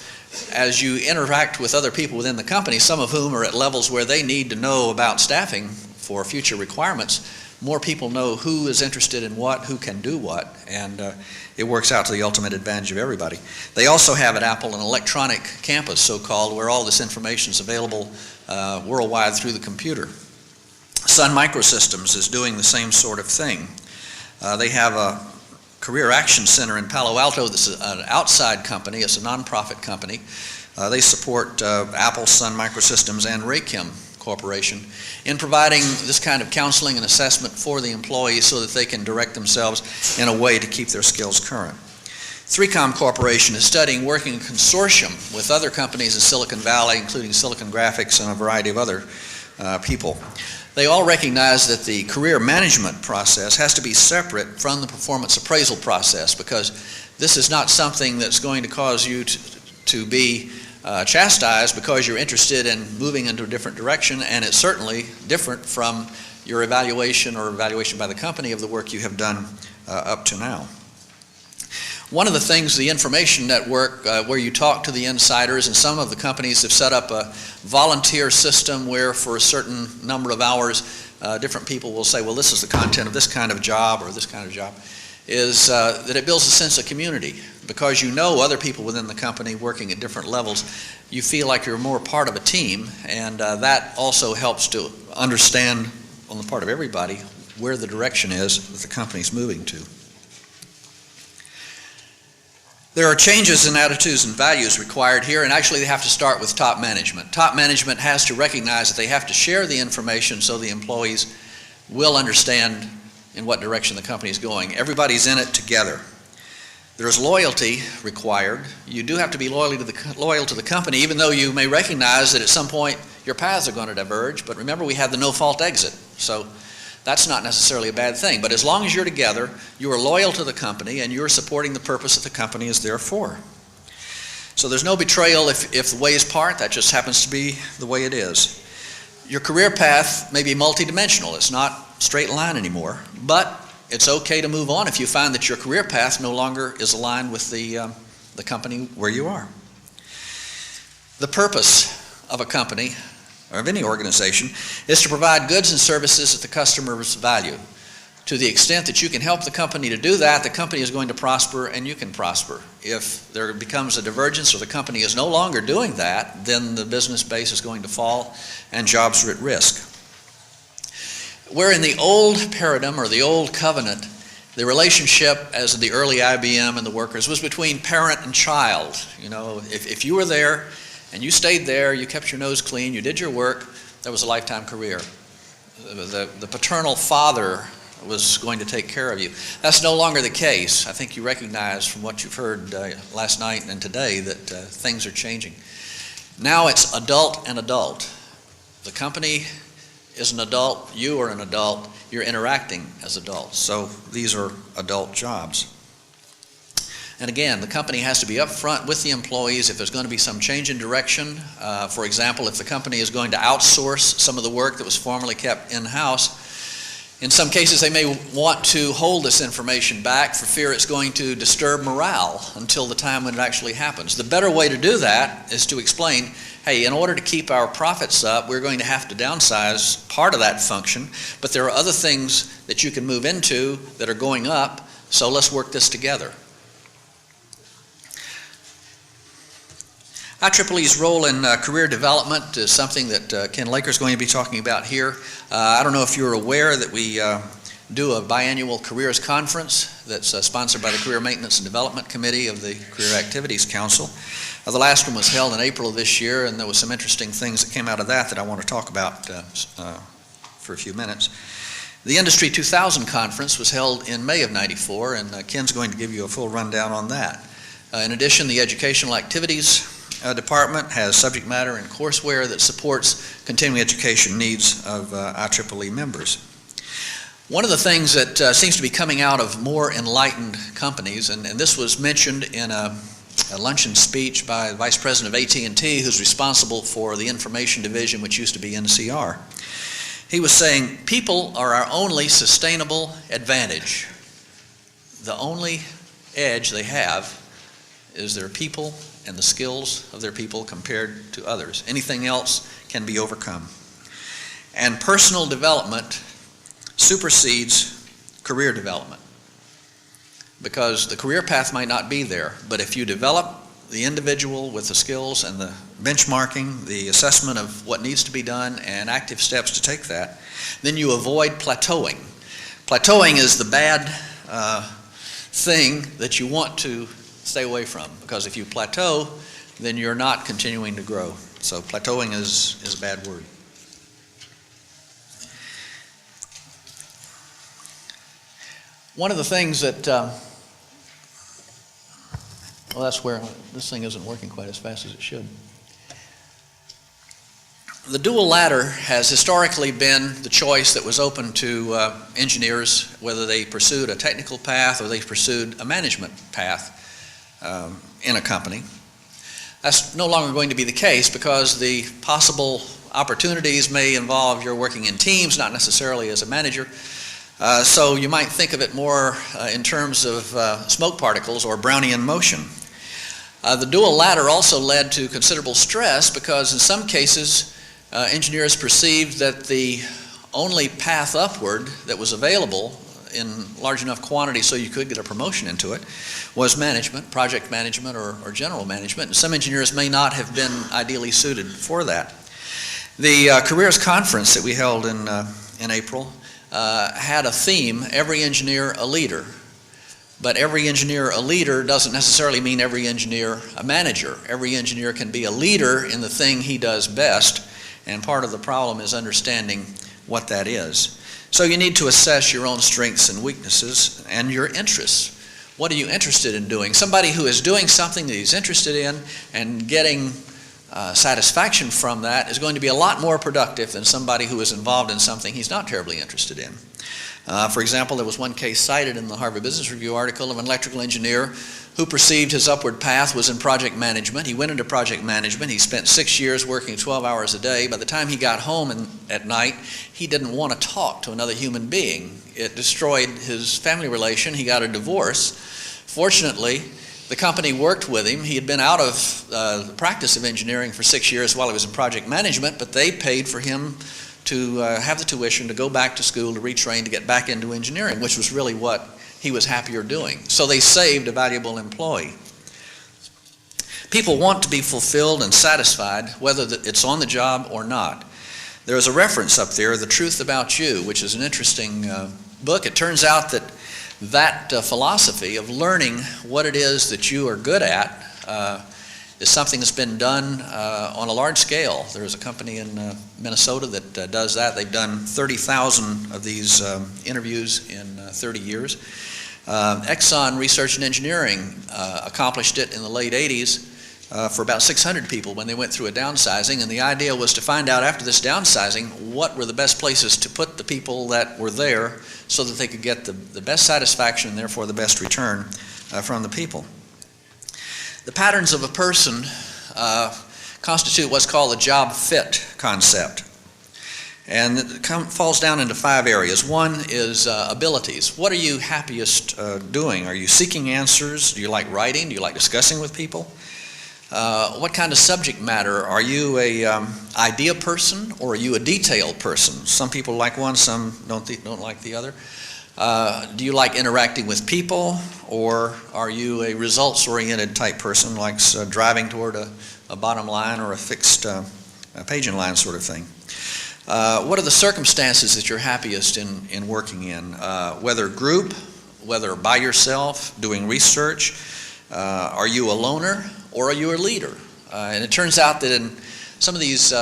as you interact with other people within the company, some of whom are at levels where they need to know about staffing for future requirements, more people know who is interested in what, who can do what, and it works out to the ultimate advantage of everybody. They also have at Apple an electronic campus, so-called, where all this information is available worldwide through the computer. Sun Microsystems is doing the same sort of thing. They have a Career Action Center in Palo Alto. This is an outside company. It's a nonprofit company. They support Apple, Sun Microsystems, and Raychem Corporation in providing this kind of counseling and assessment for the employees so that they can direct themselves in a way to keep their skills current. 3Com Corporation is studying working in consortium with other companies in Silicon Valley, including Silicon Graphics and a variety of other people. They all recognize that the career management process has to be separate from the performance appraisal process, because this is not something that's going to cause you to be chastised because you're interested in moving into a different direction, and it's certainly different from your evaluation or evaluation by the company of the work you have done up to now. One of the things, the information network, where you talk to the insiders, and some of the companies have set up a volunteer system where for a certain number of hours different people will say, well, this is the content of this kind of job or this kind of job, is that it builds a sense of community. Because you know other people within the company working at different levels, you feel like you're more part of a team, and that also helps to understand on the part of everybody where the direction is that the company's moving to. There are changes in attitudes and values required here, and actually they have to start with top management. Top management has to recognize that they have to share the information so the employees will understand in what direction the company is going. Everybody's in it together. There's loyalty required. You do have to be loyal to the company, even though you may recognize that at some point your paths are going to diverge. But remember, we have the no-fault exit, so that's not necessarily a bad thing. But as long as you're together, you are loyal to the company and you're supporting the purpose that the company is there for. So there's no betrayal if the ways part. That just happens to be the way it is. Your career path may be multidimensional. It's not straight line anymore, but it's okay to move on if you find that your career path no longer is aligned with the company where you are. The purpose of a company or of any organization is to provide goods and services that the customers value. To the extent that you can help the company to do that, the company is going to prosper and you can prosper. If there becomes a divergence or the company is no longer doing that, then the business base is going to fall and jobs are at risk. Where in the old paradigm or the old covenant, the relationship as in the early IBM and the workers was between parent and child. You know, if you were there and you stayed there, you kept your nose clean, you did your work, that was a lifetime career. The paternal father was going to take care of you. That's no longer the case. I think you recognize from what you've heard last night and today that things are changing. Now it's adult and adult. The company is an adult, you are an adult, you're interacting as adults. So these are adult jobs. And again, the company has to be upfront with the employees if there's going to be some change in direction. For example, if the company is going to outsource some of the work that was formerly kept in-house, in some cases they may want to hold this information back for fear it's going to disturb morale until the time when it actually happens. The better way to do that is to explain, hey, in order to keep our profits up, we're going to have to downsize part of that function, but there are other things that you can move into that are going up, so let's work this together. IEEE's role in career development is something that Ken Laker is going to be talking about here. I don't know if you're aware that we do a biannual careers conference that's sponsored by the Career Maintenance and Development Committee of the Career Activities Council. The last one was held in April of this year, and there was some interesting things that came out of that I want to talk about for a few minutes. The Industry 2000 conference was held in May of '94, and Ken's going to give you a full rundown on that. In addition, the Educational Activities Department has subject matter and courseware that supports continuing education needs of IEEE members. One of the things that seems to be coming out of more enlightened companies, and this was mentioned in a luncheon speech by the Vice President of AT&T, who's responsible for the information division, which used to be NCR. He was saying, people are our only sustainable advantage. The only edge they have is their people and the skills of their people compared to others. Anything else can be overcome. And personal development supersedes career development, because the career path might not be there, but if you develop the individual with the skills and the benchmarking, the assessment of what needs to be done and active steps to take that, then you avoid plateauing. Plateauing is the bad thing that you want to stay away from, because if you plateau, then you're not continuing to grow. So plateauing is a bad word. One of the things that, well, that's where this thing isn't working quite as fast as it should. The dual ladder has historically been the choice that was open to engineers, whether they pursued a technical path or they pursued a management path in a company. That's no longer going to be the case, because the possible opportunities may involve your working in teams, not necessarily as a manager. So you might think of it more in terms of smoke particles or Brownian motion. The dual ladder also led to considerable stress, because in some cases engineers perceived that the only path upward that was available in large enough quantity so you could get a promotion into it was management, project management, or general management. And some engineers may not have been ideally suited for that. The careers conference that we held in April had a theme, every engineer a leader. But every engineer a leader doesn't necessarily mean every engineer a manager. Every engineer can be a leader in the thing he does best, and part of the problem is understanding what that is. So you need to assess your own strengths and weaknesses and your interests. What are you interested in doing? Somebody who is doing something that he's interested in and getting satisfaction from that is going to be a lot more productive than somebody who is involved in something he's not terribly interested in. For example, there was one case cited in the Harvard Business Review article of an electrical engineer who perceived his upward path was in project management. He went into project management. He spent 6 years working 12 hours a day. By the time he got home at night, he didn't want to talk to another human being. It destroyed his family relation. He got a divorce. Fortunately, the company worked with him. He had been out of the practice of engineering for 6 years while he was in project management, but they paid for him to have the tuition to go back to school, to retrain, to get back into engineering, which was really what he was happier doing. So they saved a valuable employee. People want to be fulfilled and satisfied, whether it's on the job or not. There is a reference up there, The Truth About You, which is an interesting book. It turns out that philosophy of learning what it is that you are good at is something that's been done on a large scale. There is a company in Minnesota that does that. They've done 30,000 of these interviews in 30 years. Exxon Research and Engineering accomplished it in the late 80s for about 600 people when they went through a downsizing, and the idea was to find out after this downsizing what were the best places to put the people that were there so that they could get the best satisfaction and therefore the best return from the people. The patterns of a person constitute what's called the job fit concept. And it falls down into 5 areas. One is abilities. What are you happiest doing? Are you seeking answers? Do you like writing? Do you like discussing with people? What kind of subject matter? Are you a idea person or are you a detail person? Some people like one, some don't like the other. Do you like interacting with people, or are you a results-oriented type person, like driving toward a bottom line or a fixed paging line sort of thing? What are the circumstances that you're happiest in working in? Whether group, whether by yourself, doing research, are you a loner or are you a leader? And it turns out that in some of these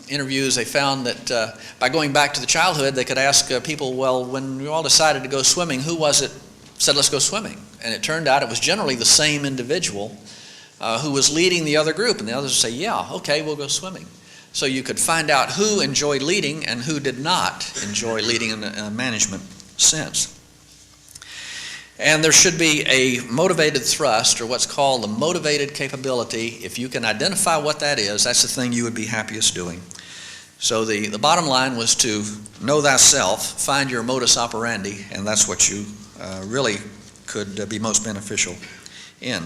interviews, they found that by going back to the childhood, they could ask people, well, when you all decided to go swimming, who was it said, let's go swimming? And it turned out it was generally the same individual who was leading the other group, and the others would say, yeah, okay, we'll go swimming. So you could find out who enjoyed leading and who did not enjoy leading in a management sense. And there should be a motivated thrust, or what's called the motivated capability. If you can identify what that is, that's the thing you would be happiest doing. So the bottom line was to know thyself, find your modus operandi, and that's what you really could be most beneficial in.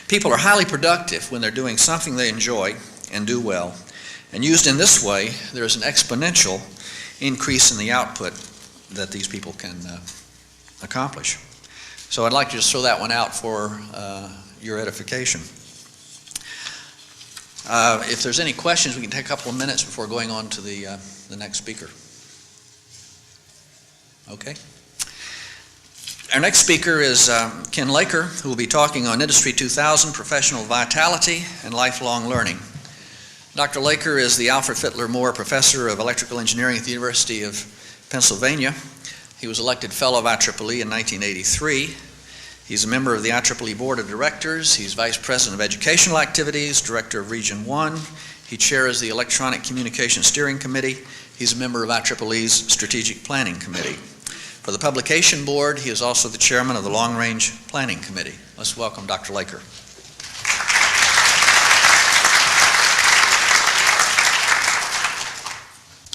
People are highly productive when they're doing something they enjoy and do well. And used in this way, there's an exponential increase in the output that these people can accomplish. So I'd like to just throw that one out for your edification. If there's any questions, we can take a couple of minutes before going on to the next speaker. Okay. Our next speaker is Ken Laker, who will be talking on Industry 2000, Professional Vitality, and Lifelong Learning. Dr. Laker is the Alfred Fittler Moore Professor of Electrical Engineering at the University of Pennsylvania. He was elected Fellow of IEEE in 1983. He's a member of the IEEE Board of Directors. He's Vice President of Educational Activities, Director of Region 1. He chairs the Electronic Communication Steering Committee. He's a member of IEEE's Strategic Planning Committee. For the Publication Board, he is also the Chairman of the Long Range Planning Committee. Let's welcome Dr. Laker.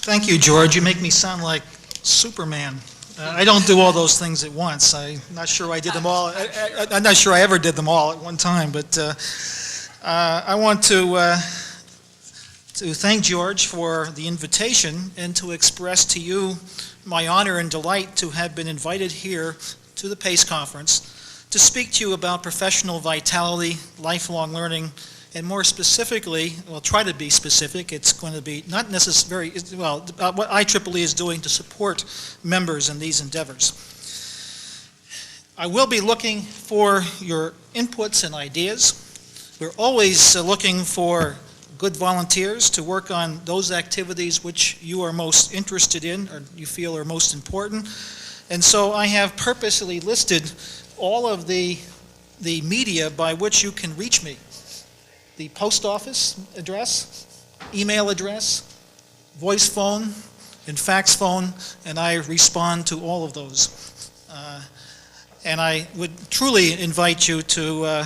Thank you, George. You make me sound like Superman. I don't do all those things at once. I'm not sure I did them all. I'm not sure I ever did them all at one time, but I want to to thank George for the invitation and to express to you my honor and delight to have been invited here to the PACE conference to speak to you about professional vitality, lifelong learning, and more specifically, well, try to be specific, it's going to be not necessarily, well, what IEEE is doing to support members in these endeavors. I will be looking for your inputs and ideas. We're always looking for good volunteers to work on those activities which you are most interested in or you feel are most important. And so I have purposely listed all of the media by which you can reach me. The post office address, email address, voice phone, and fax phone, and I respond to all of those. And I would truly invite you to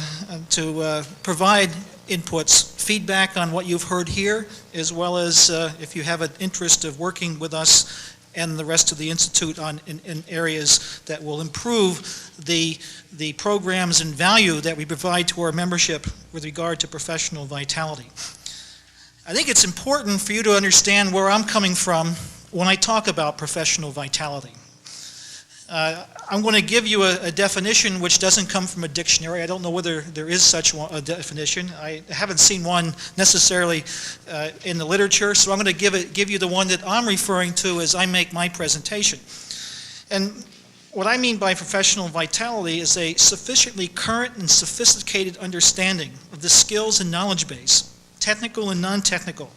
provide inputs, feedback on what you've heard here, as well as if you have an interest of working with us and the rest of the Institute in areas that will improve the programs and value that we provide to our membership with regard to professional vitality. I think it's important for you to understand where I'm coming from when I talk about professional vitality. I'm going to give you a definition which doesn't come from a dictionary. I don't know whether there is such a definition. I haven't seen one necessarily in the literature, so I'm going to give you the one that I'm referring to as I make my presentation. And what I mean by professional vitality is a sufficiently current and sophisticated understanding of the skills and knowledge base, technical and non-technical,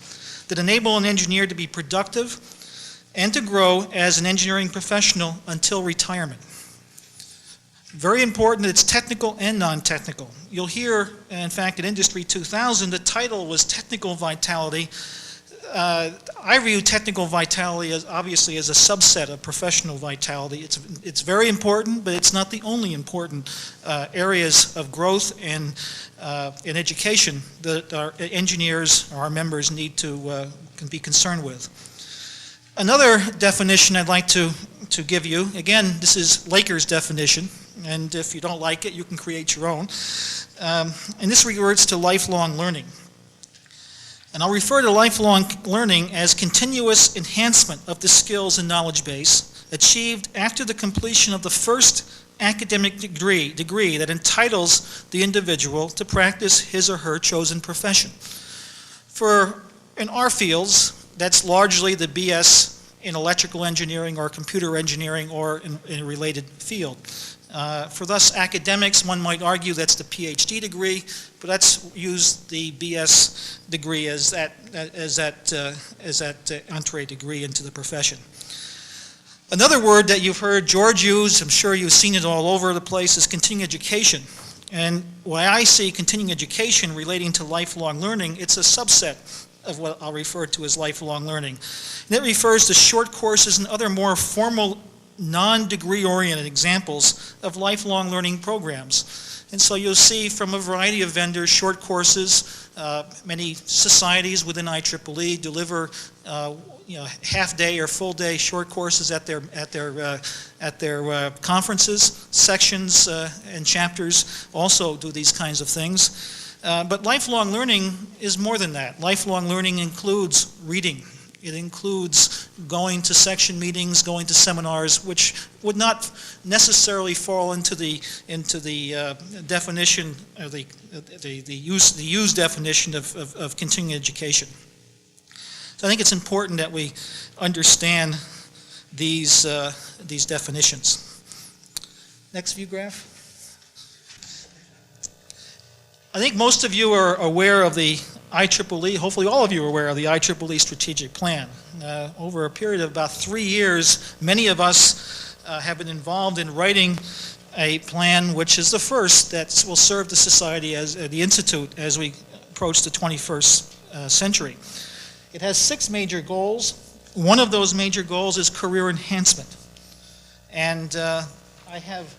that enable an engineer to be productive and to grow as an engineering professional until retirement. Very important that it's technical and non-technical. You'll hear, in fact, at Industry 2000, the title was Technical Vitality. I view technical vitality as obviously as a subset of professional vitality. It's very important, but it's not the only important areas of growth and in education that our engineers, our members, need to can be concerned with. Another definition I'd like to give you, again, this is Laker's definition, and if you don't like it, you can create your own. And this refers to lifelong learning. And I'll refer to lifelong learning as continuous enhancement of the skills and knowledge base achieved after the completion of the first academic degree that entitles the individual to practice his or her chosen profession. In our fields, that's largely the BS in electrical engineering or computer engineering or in a related field. For us academics, one might argue that's the PhD degree, but let's use the BS degree as that entree degree into the profession. Another word that you've heard George use, I'm sure you've seen it all over the place, is continuing education. And why I see continuing education relating to lifelong learning, it's a subset of what I'll refer to as lifelong learning. And it refers to short courses and other more formal, non-degree oriented examples of lifelong learning programs. And so you'll see from a variety of vendors short courses. Many societies within IEEE deliver half-day or full-day short courses at their conferences. Sections and chapters also do these kinds of things. But lifelong learning is more than that. Lifelong learning includes reading. It includes going to section meetings, going to seminars, which would not necessarily fall into the definition, or the used definition of continuing education. So I think it's important that we understand these definitions. Next view graph. I think most of you are aware of the IEEE, hopefully all of you are aware of the IEEE strategic plan. Over a period of about 3 years, many of us have been involved in writing a plan which is the first that will serve the society as the Institute as we approach the 21st century. It has 6 major goals. One of those major goals is career enhancement. And I have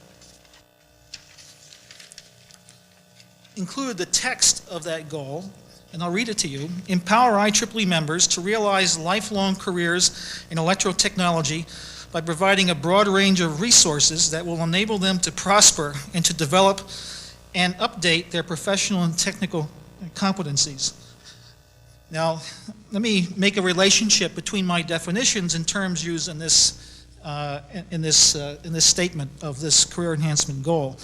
included the text of that goal, and I'll read it to you. Empower IEEE members to realize lifelong careers in electrotechnology by providing a broad range of resources that will enable them to prosper and to develop and update their professional and technical competencies. Now, let me make a relationship between my definitions and terms used in this statement of this career enhancement goal.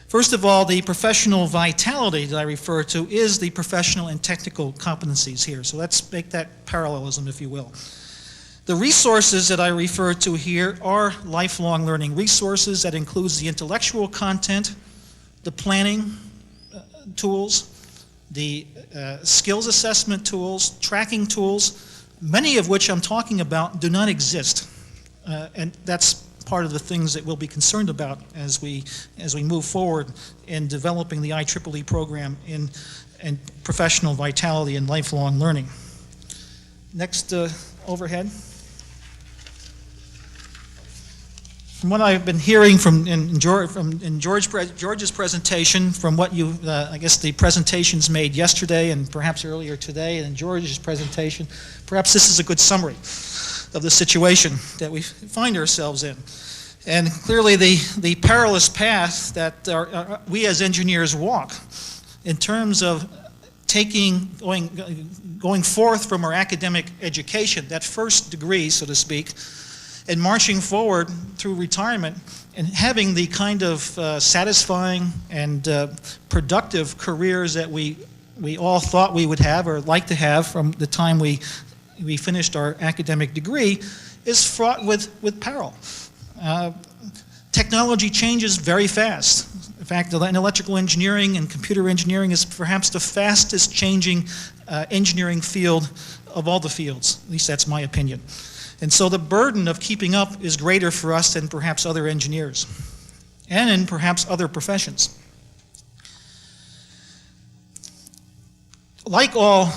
First of all, the professional vitality that I refer to is the professional and technical competencies here. So let's make that parallelism, if you will. The resources that I refer to here are lifelong learning resources. That includes the intellectual content, the planning tools, the skills assessment tools, tracking tools, many of which I'm talking about do not exist. And that's part of the things that we'll be concerned about as we move forward in developing the IEEE program in professional vitality and lifelong learning. Next overhead. From what I've been hearing in George's presentation, from what you, I guess the presentations made yesterday and perhaps earlier today, and in George's presentation, perhaps this is a good summary of the situation that we find ourselves in. And clearly the perilous path that we as engineers walk in terms of going forth from our academic education, that first degree, so to speak, and marching forward through retirement and having the kind of satisfying and productive careers that we all thought we would have or like to have from the time we finished our academic degree is fraught with peril. Technology changes very fast. In fact, in electrical engineering and computer engineering is perhaps the fastest changing engineering field of all the fields. At least that's my opinion. And so the burden of keeping up is greater for us than perhaps other engineers and in perhaps other professions. Like all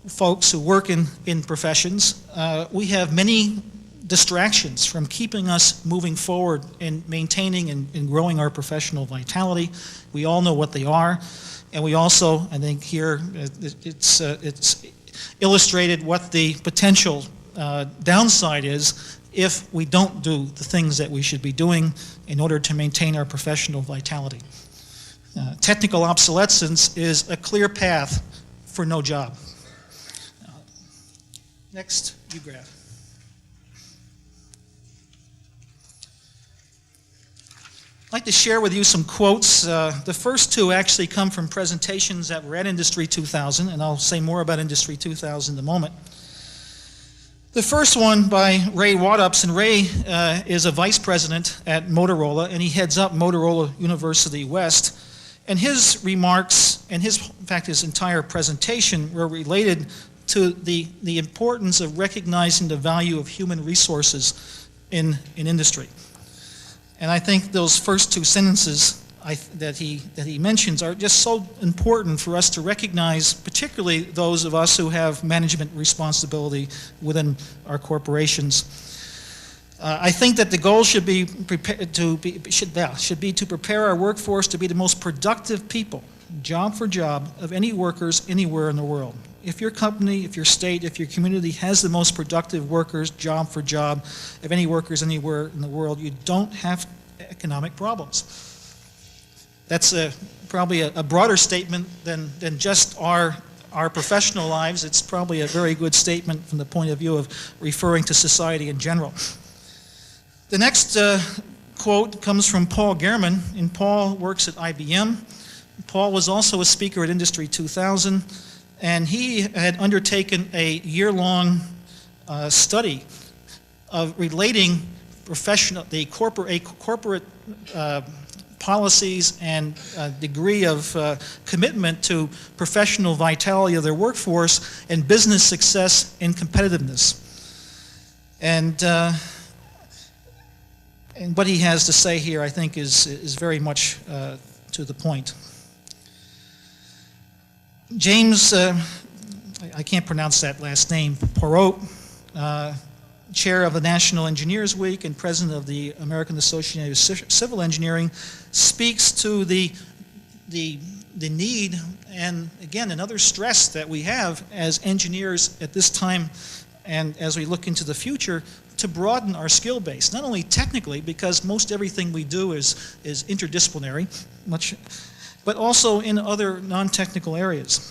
folks who work in professions, we have many distractions from keeping us moving forward and maintaining and growing our professional vitality. We all know what they are, and we also, I think here, it's illustrated what the potential downside is if we don't do the things that we should be doing in order to maintain our professional vitality. Technical obsolescence is a clear path for no job. Next, you grab. I'd like to share with you some quotes. The first two actually come from presentations that were at Industry 2000, and I'll say more about Industry 2000 in a moment. The first one by Ray Waddups, and Ray is a vice president at Motorola, and he heads up Motorola University West. And his remarks, and in fact his entire presentation, were related to the importance of recognizing the value of human resources in industry. And I think those first two sentences that he mentions are just so important for us to recognize, particularly those of us who have management responsibility within our corporations. I think that the goal should be to prepare our workforce to be the most productive people, job for job, of any workers anywhere in the world. If your company, if your state, if your community has the most productive workers, job for job, of any workers anywhere in the world, you don't have economic problems. That's probably a broader statement than just our professional lives. It's probably a very good statement from the point of view of referring to society in general. The next quote comes from Paul Gehrman, and Paul works at IBM. Paul was also a speaker at Industry 2000, and he had undertaken a year-long study of relating corporate policies and degree of commitment to professional vitality of their workforce and business success and competitiveness. And what he has to say here, I think, is very much to the point. James, I can't pronounce that last name, Porot, chair of the National Engineers Week and president of the American Association of Civil Engineering, speaks to the need and, again, another stress that we have as engineers at this time and as we look into the future to broaden our skill base, not only technically, because most everything we do is interdisciplinary, but also in other non-technical areas.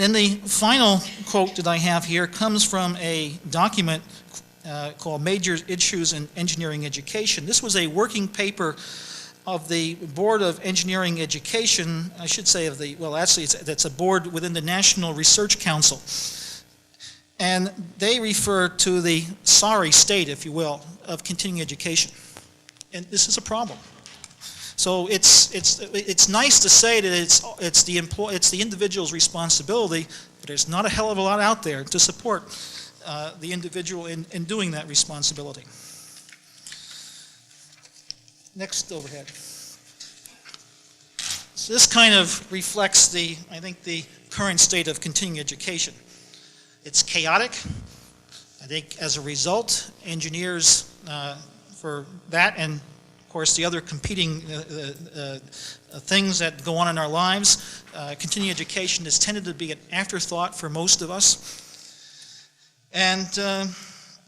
And the final quote that I have here comes from a document called Major Issues in Engineering Education. This was a working paper of the Board of Engineering Education, I should say that's a board within the National Research Council. And they refer to the sorry state, if you will, of continuing education. And this is a problem. So it's nice to say that it's the individual's responsibility, but there's not a hell of a lot out there to support the individual in doing that responsibility. Next overhead. So this kind of reflects I think the current state of continuing education. It's chaotic. I think as a result, engineers for that and of course the other competing things that go on in our lives, continuing education has tended to be an afterthought for most of us. And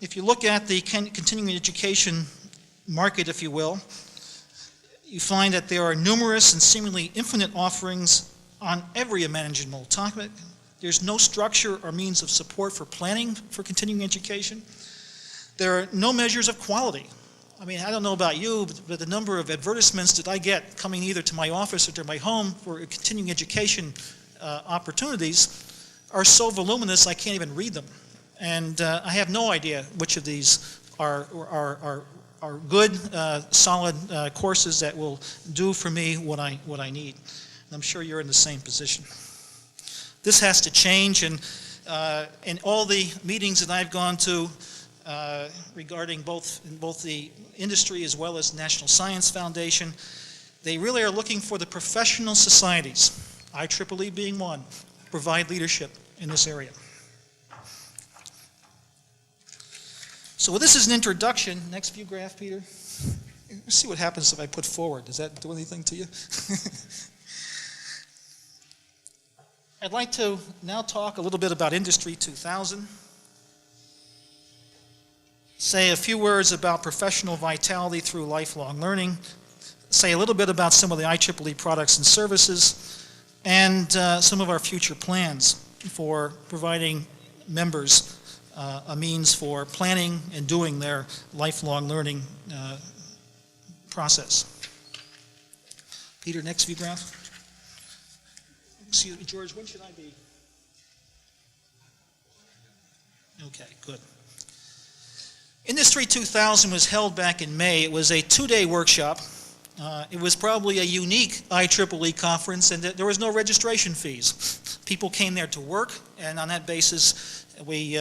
if you look at the continuing education market, if you will, you find that there are numerous and seemingly infinite offerings on every imaginable topic. There's no structure or means of support for planning for continuing education. There are no measures of quality. I mean, I don't know about you, but the number of advertisements that I get coming either to my office or to my home for continuing education opportunities are so voluminous I can't even read them. And I have no idea which of these are good, solid courses that will do for me what I need. And I'm sure you're in the same position. This has to change, and in all the meetings that I've gone to regarding both the industry as well as National Science Foundation, they really are looking for the professional societies, IEEE being one, provide leadership in this area. So this is an introduction. Next view graph, Peter. Let's see what happens if I put forward. Does that do anything to you? I'd like to now talk a little bit about Industry 2000. Say a few words about professional vitality through lifelong learning. Say a little bit about some of the IEEE products and services, and some of our future plans for providing members a means for planning and doing their lifelong learning process. Peter, next view graph. Excuse me, George, when should I be? Okay, good. Industry 2000 was held back in May. It was a 2-day workshop. It was probably a unique IEEE conference, and there was no registration fees. People came there to work, and on that basis, we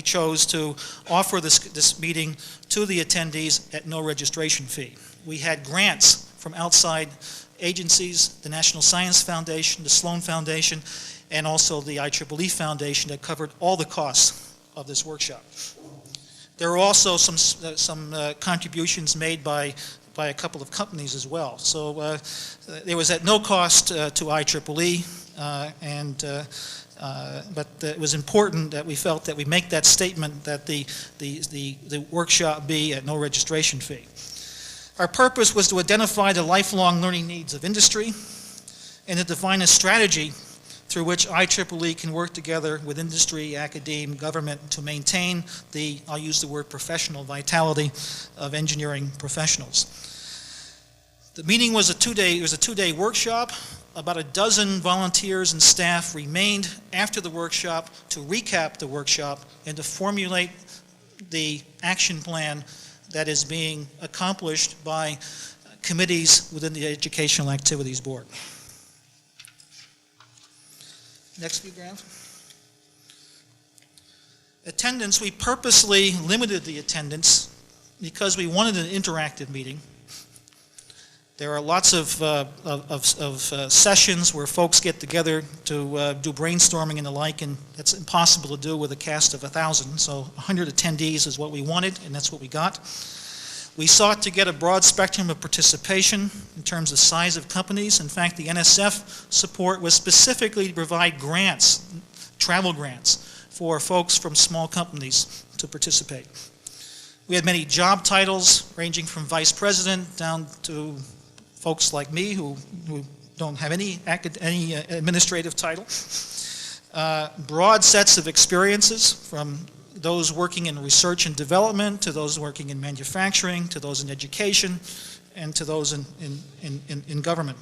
chose to offer this meeting to the attendees at no registration fee. We had grants from outside agencies, the National Science Foundation, the Sloan Foundation, and also the IEEE Foundation that covered all the costs of this workshop. There were also some contributions made by a couple of companies as well. So there was at no cost to IEEE, but it was important that we felt that we make that statement that the workshop be at no registration fee. Our purpose was to identify the lifelong learning needs of industry and to define a strategy through which IEEE can work together with industry, academia, government to maintain the, I'll use the word professional vitality of engineering professionals. The meeting was a 2-day workshop. About a dozen volunteers and staff remained after the workshop to recap the workshop and to formulate the action plan that is being accomplished by committees within the Educational Activities Board. Next view graph. Attendance, we purposely limited the attendance because we wanted an interactive meeting. There are lots of sessions where folks get together to do brainstorming and the like, and that's impossible to do with a cast of 1,000. So 100 attendees is what we wanted, and that's what we got. We sought to get a broad spectrum of participation in terms of size of companies. In fact, the NSF support was specifically to provide grants, travel grants, for folks from small companies to participate. We had many job titles ranging from vice president down to folks like me who don't have any administrative title. broad sets of experiences, from those working in research and development, to those working in manufacturing, to those in education, and to those in government.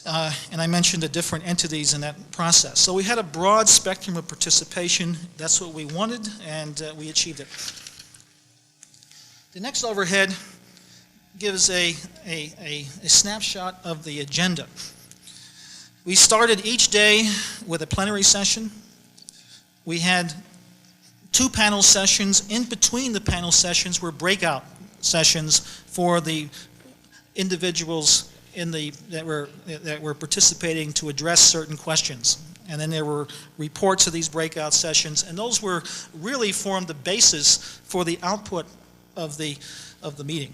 And I mentioned the different entities in that process. So we had a broad spectrum of participation. That's what we wanted, and we achieved it. The next overhead gives a snapshot of the agenda. We started each day with a plenary session. We had 2 panel sessions. In between the panel sessions were breakout sessions for the individuals that were participating to address certain questions. And then there were reports of these breakout sessions, and those really formed the basis for the output of the meeting.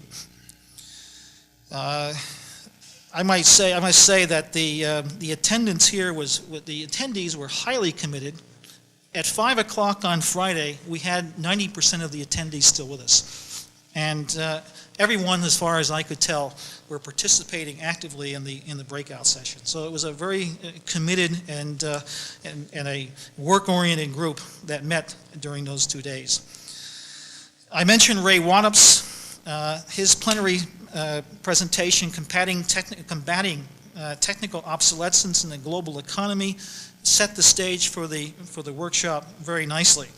I must say that the attendance here the attendees were highly committed. At 5 o'clock on Friday, we had 90% of the attendees still with us. And everyone, as far as I could tell, were participating actively in the breakout session. So it was a very committed and a work-oriented group that met during those 2 days. I mentioned Ray Waddup's his plenary presentation, combating technical obsolescence in the global economy, set the stage for the workshop very nicely.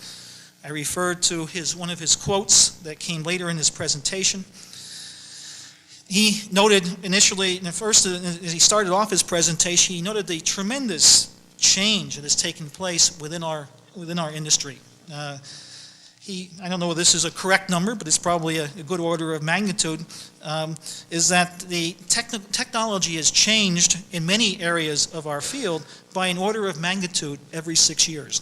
I referred to one of his quotes that came later in his presentation. He noted initially, as he started off his presentation, he noted the tremendous change that has taken place within our industry. I don't know if this is a correct number, but it's probably a good order of magnitude, is that the technology has changed in many areas of our field by an order of magnitude every 6 years.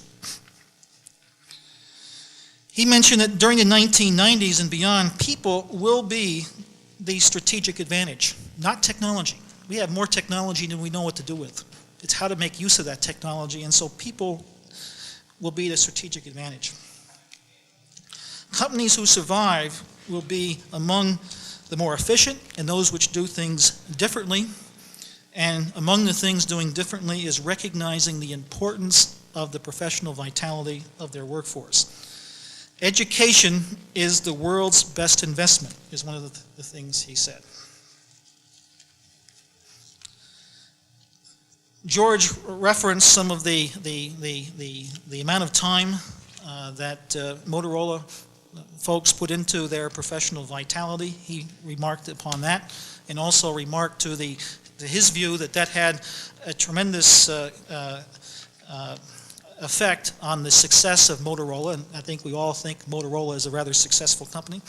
He mentioned that during the 1990s and beyond, people will be the strategic advantage, not technology. We have more technology than we know what to do with. It's how to make use of that technology, and so people will be the strategic advantage. Companies who survive will be among the more efficient and those which do things differently. And among the things doing differently is recognizing the importance of the professional vitality of their workforce. Education is the world's best investment, is one of the things he said. George referenced some of the amount of time that Motorola folks put into their professional vitality. He remarked upon that, and also remarked to his view that had a tremendous effect on the success of Motorola, and I think we all think Motorola is a rather successful company.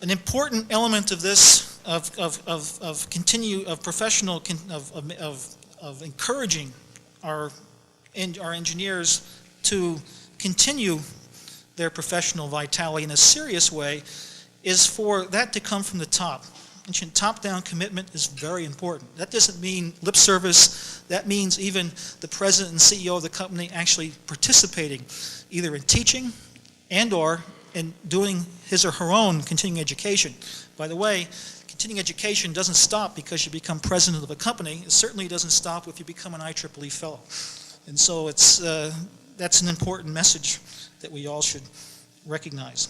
An important element of this, of encouraging our engineers to continue their professional vitality in a serious way, is for that to come from the top. Top-down commitment is very important. That doesn't mean lip service. That means even the president and CEO of the company actually participating either in teaching and or in doing his or her own continuing education. By the way, continuing education doesn't stop because you become president of a company. It certainly doesn't stop if you become an IEEE fellow. And so that's an important message that we all should recognize.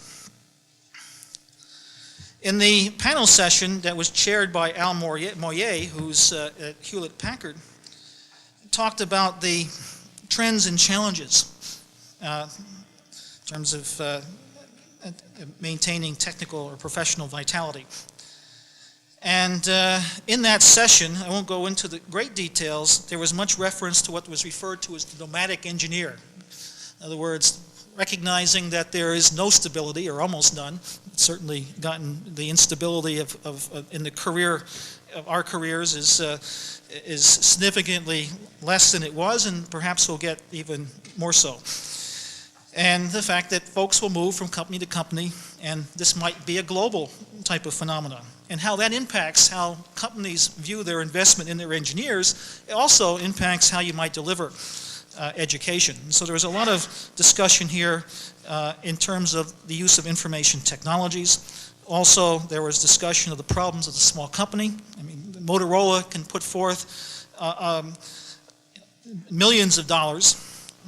In the panel session that was chaired by Al Moyer, who's at Hewlett-Packard, talked about the trends and challenges in terms of maintaining technical or professional vitality. And in that session, I won't go into the great details, there was much reference to what was referred to as the nomadic engineer. In other words, recognizing that there is no stability, or almost none. It's certainly gotten the instability in the career of our careers is significantly less than it was, and perhaps will get even more so. And the fact that folks will move from company to company, and this might be a global type of phenomenon. And how that impacts how companies view their investment in their engineers, it also impacts how you might deliver education. So there was a lot of discussion here in terms of the use of information technologies. Also, there was discussion of the problems of the small company. I mean, Motorola can put forth millions of dollars.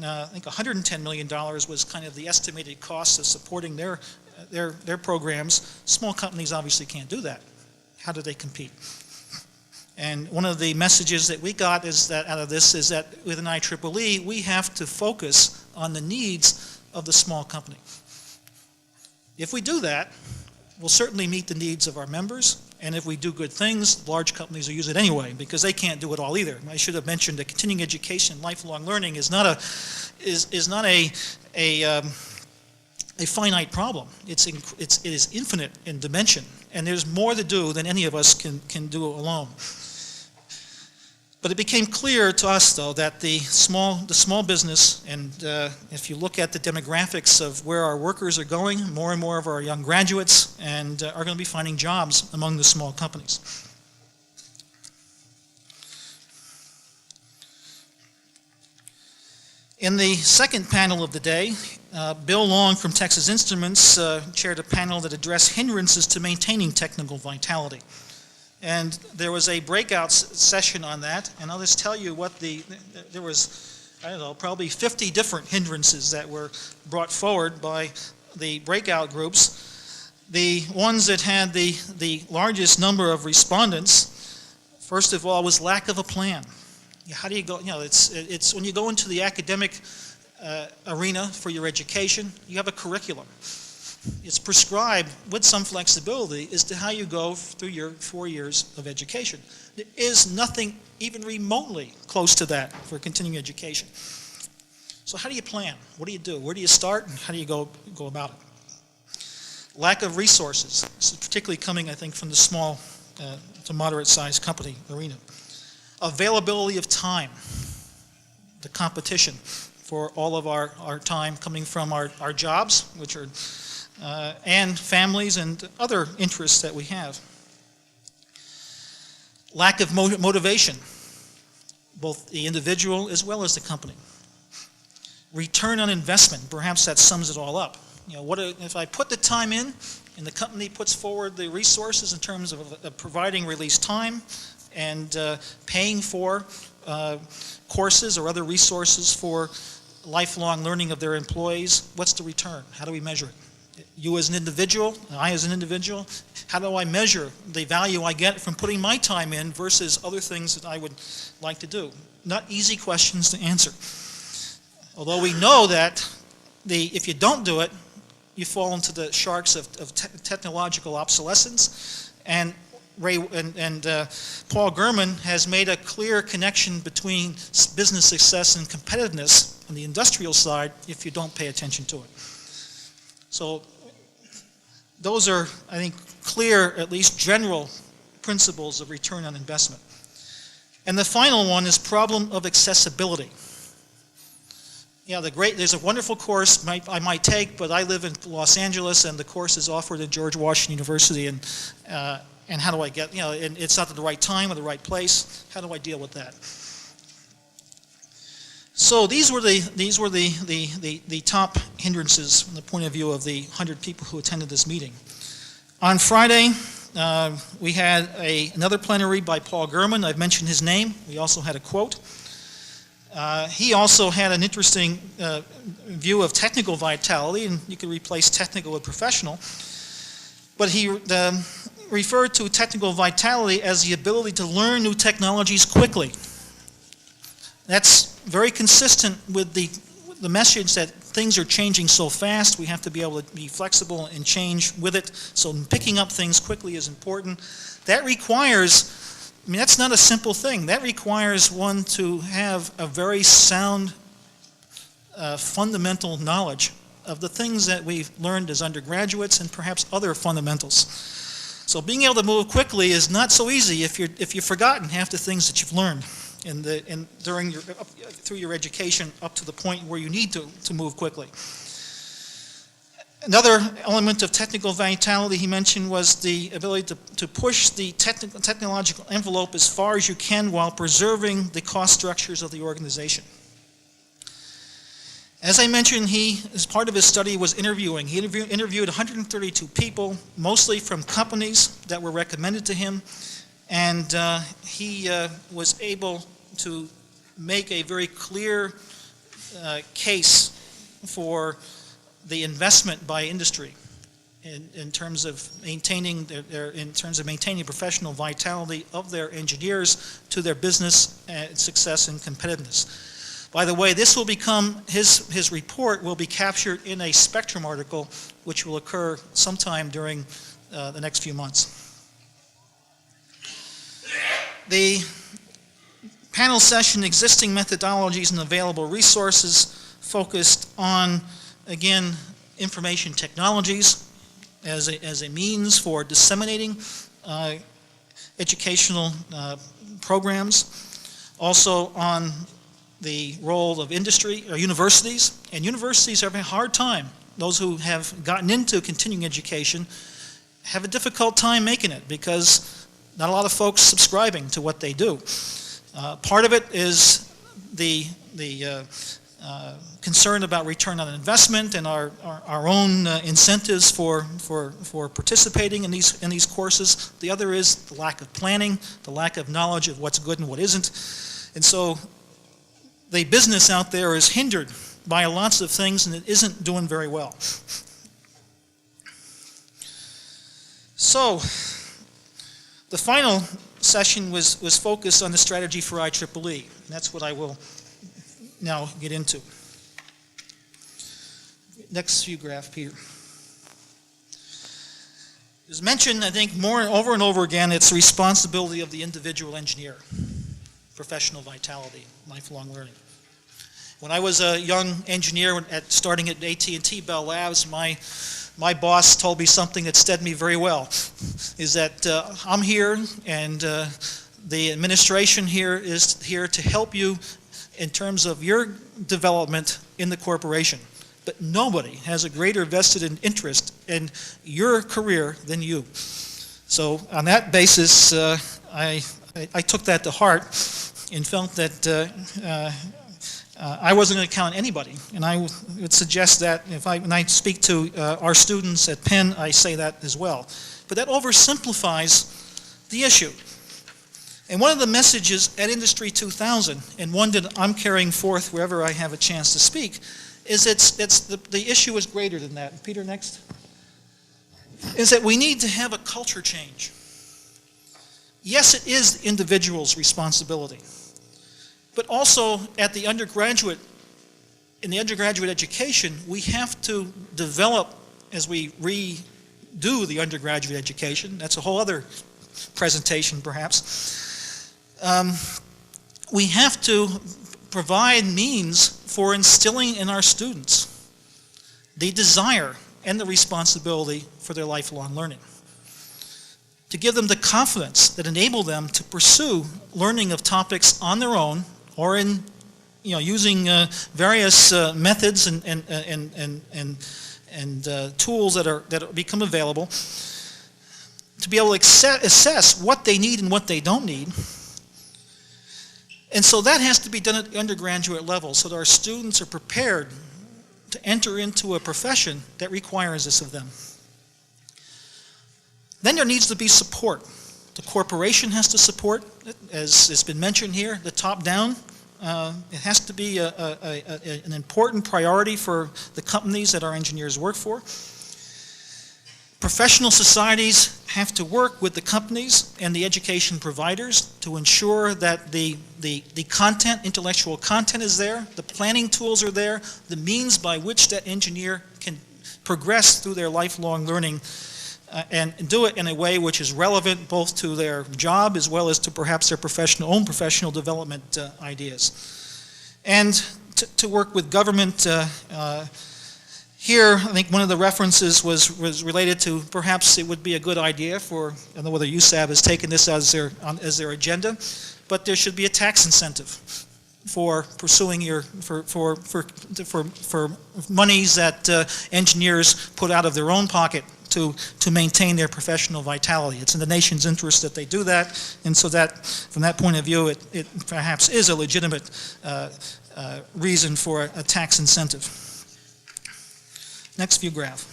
I think $110 million was kind of the estimated cost of supporting their programs. Small companies obviously can't do that. How do they compete? And one of the messages that we got is that out of this is that with an IEEE, we have to focus on the needs of the small company. If we do that, we'll certainly meet the needs of our members, and if we do good things, large companies will use it anyway, because they can't do it all either. I should have mentioned that continuing education, lifelong learning is not a finite problem. It is infinite in dimension, and there's more to do than any of us can do alone. But it became clear to us, though, that the small business, and if you look at the demographics of where our workers are going, more and more of our young graduates and are going to be finding jobs among the small companies. In the second panel of the day, Bill Long from Texas Instruments chaired a panel that addressed hindrances to maintaining technical vitality. And there was a breakout session on that, and I'll just tell you what there was, I don't know, probably 50 different hindrances that were brought forward by the breakout groups. The ones that had the largest number of respondents, first of all, was lack of a plan. How do you go, it's when you go into the academic arena for your education, you have a curriculum. It's prescribed with some flexibility as to how you go through your 4 years of education. There is nothing even remotely close to that for continuing education. So how do you plan? What do you do? Where do you start, and how do you go about it? Lack of resources. This is particularly coming, I think, from the small to moderate-sized company arena. Availability of time, the competition for all of our time coming from our jobs, which are and families and other interests that we have. Lack of motivation, both the individual as well as the company. Return on investment, perhaps that sums it all up. If I put the time in and the company puts forward the resources in terms of providing release time and paying for courses or other resources for lifelong learning of their employees, what's the return? How do we measure it? You as an individual, I as an individual, how do I measure the value I get from putting my time in versus other things that I would like to do? Not easy questions to answer. Although we know that if you don't do it, you fall into the sharks of technological obsolescence, and Paul Gurman has made a clear connection between business success and competitiveness on the industrial side if you don't pay attention to it. So those are, I think, clear, at least general principles of return on investment. And the final one is problem of accessibility. There's a wonderful course I might take, but I live in Los Angeles, and the course is offered at George Washington University, and how do I get, and it's not at the right time or the right place. How do I deal with that? So these were the top hindrances from the point of view of the 100 people who attended this meeting. On Friday, we had another plenary by Paul Gurman. I've mentioned his name. We also had a quote. He also had an interesting view of technical vitality, and you could replace technical with professional. But he referred to technical vitality as the ability to learn new technologies quickly. That's very consistent with the message that things are changing so fast, we have to be able to be flexible and change with it. So picking up things quickly is important. That requires, that's not a simple thing. That requires one to have a very sound, fundamental knowledge of the things that we've learned as undergraduates and perhaps other fundamentals. So being able to move quickly is not so easy if you've forgotten half the things that you've learned through your education up to the point where you need to move quickly. Another element of technical vitality he mentioned was the ability to push the technological envelope as far as you can while preserving the cost structures of the organization. As I mentioned, he, as part of his study, was interviewing. He interviewed 132 people, mostly from companies that were recommended to him, and he was able to make a very clear case for the investment by industry in terms of maintaining maintaining professional vitality of their engineers to their business success and competitiveness. By the way, this will become, his report will be captured in a Spectrum article, which will occur sometime during the next few months. The panel session, existing methodologies and available resources, focused on, again, information technologies as a means for disseminating educational programs. Also on the role of industry or universities. And universities have a hard time. Those who have gotten into continuing education have a difficult time making it because not a lot of folks subscribing to what they do. Part of it is the concern about return on investment and our own incentives for participating in these courses. The other is the lack of planning, the lack of knowledge of what's good and what isn't. And so the business out there is hindered by lots of things and it isn't doing very well. So the final session was focused on the strategy for IEEE. And that's what I will now get into. Next few graph, Peter. As mentioned, I think over and over again, it's the responsibility of the individual engineer. Professional vitality, lifelong learning. When I was a young engineer starting at AT&T Bell Labs, my boss told me something that steadied me very well, is that I'm here and the administration here is here to help you in terms of your development in the corporation. But nobody has a greater vested interest in your career than you. So on that basis, I took that to heart and felt that I wasn't going to count anybody. And I would suggest that when I speak to our students at Penn, I say that as well. But that oversimplifies the issue. And one of the messages at Industry 2000, and one that I'm carrying forth wherever I have a chance to speak, is the issue is greater than that. Peter, next. Is that we need to have a culture change. Yes, it is the individual's responsibility. But also at the undergraduate, in the undergraduate education, we have to develop, as we redo the undergraduate education, that's a whole other presentation perhaps, we have to provide means for instilling in our students the desire and the responsibility for their lifelong learning. To give them the confidence that enable them to pursue learning of topics on their own or in, using various methods and tools that become available to be able to assess what they need and what they don't need. And so that has to be done at the undergraduate level so that our students are prepared to enter into a profession that requires this of them. Then there needs to be support. The corporation has to support, as has been mentioned here, the top-down. It has to be an important priority for the companies that our engineers work for. Professional societies have to work with the companies and the education providers to ensure that the content, intellectual content is there, the planning tools are there, the means by which that engineer can progress through their lifelong learning and do it in a way which is relevant both to their job as well as to perhaps their own professional development ideas. And to work with government. Here, I think one of the references was related to perhaps it would be a good idea for, I don't know whether USAB has taken this as their agenda, but there should be a tax incentive for pursuing for monies that engineers put out of their own pocket to maintain their professional vitality. It's in the nation's interest that they do that, and so that, from that point of view, it perhaps is a legitimate reason for a tax incentive. Next view graph.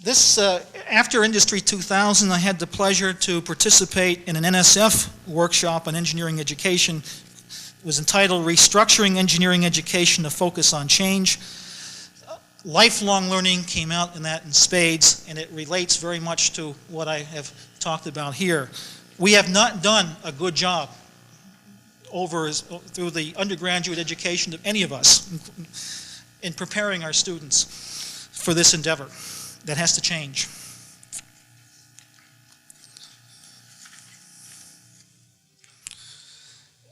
After Industry 2000, I had the pleasure to participate in an NSF workshop on engineering education. It was entitled Restructuring Engineering Education to Focus on Change. Lifelong learning came out in that in spades, and it relates very much to what I have talked about here. We have not done a good job through the undergraduate education of any of us in preparing our students for this endeavor. That has to change.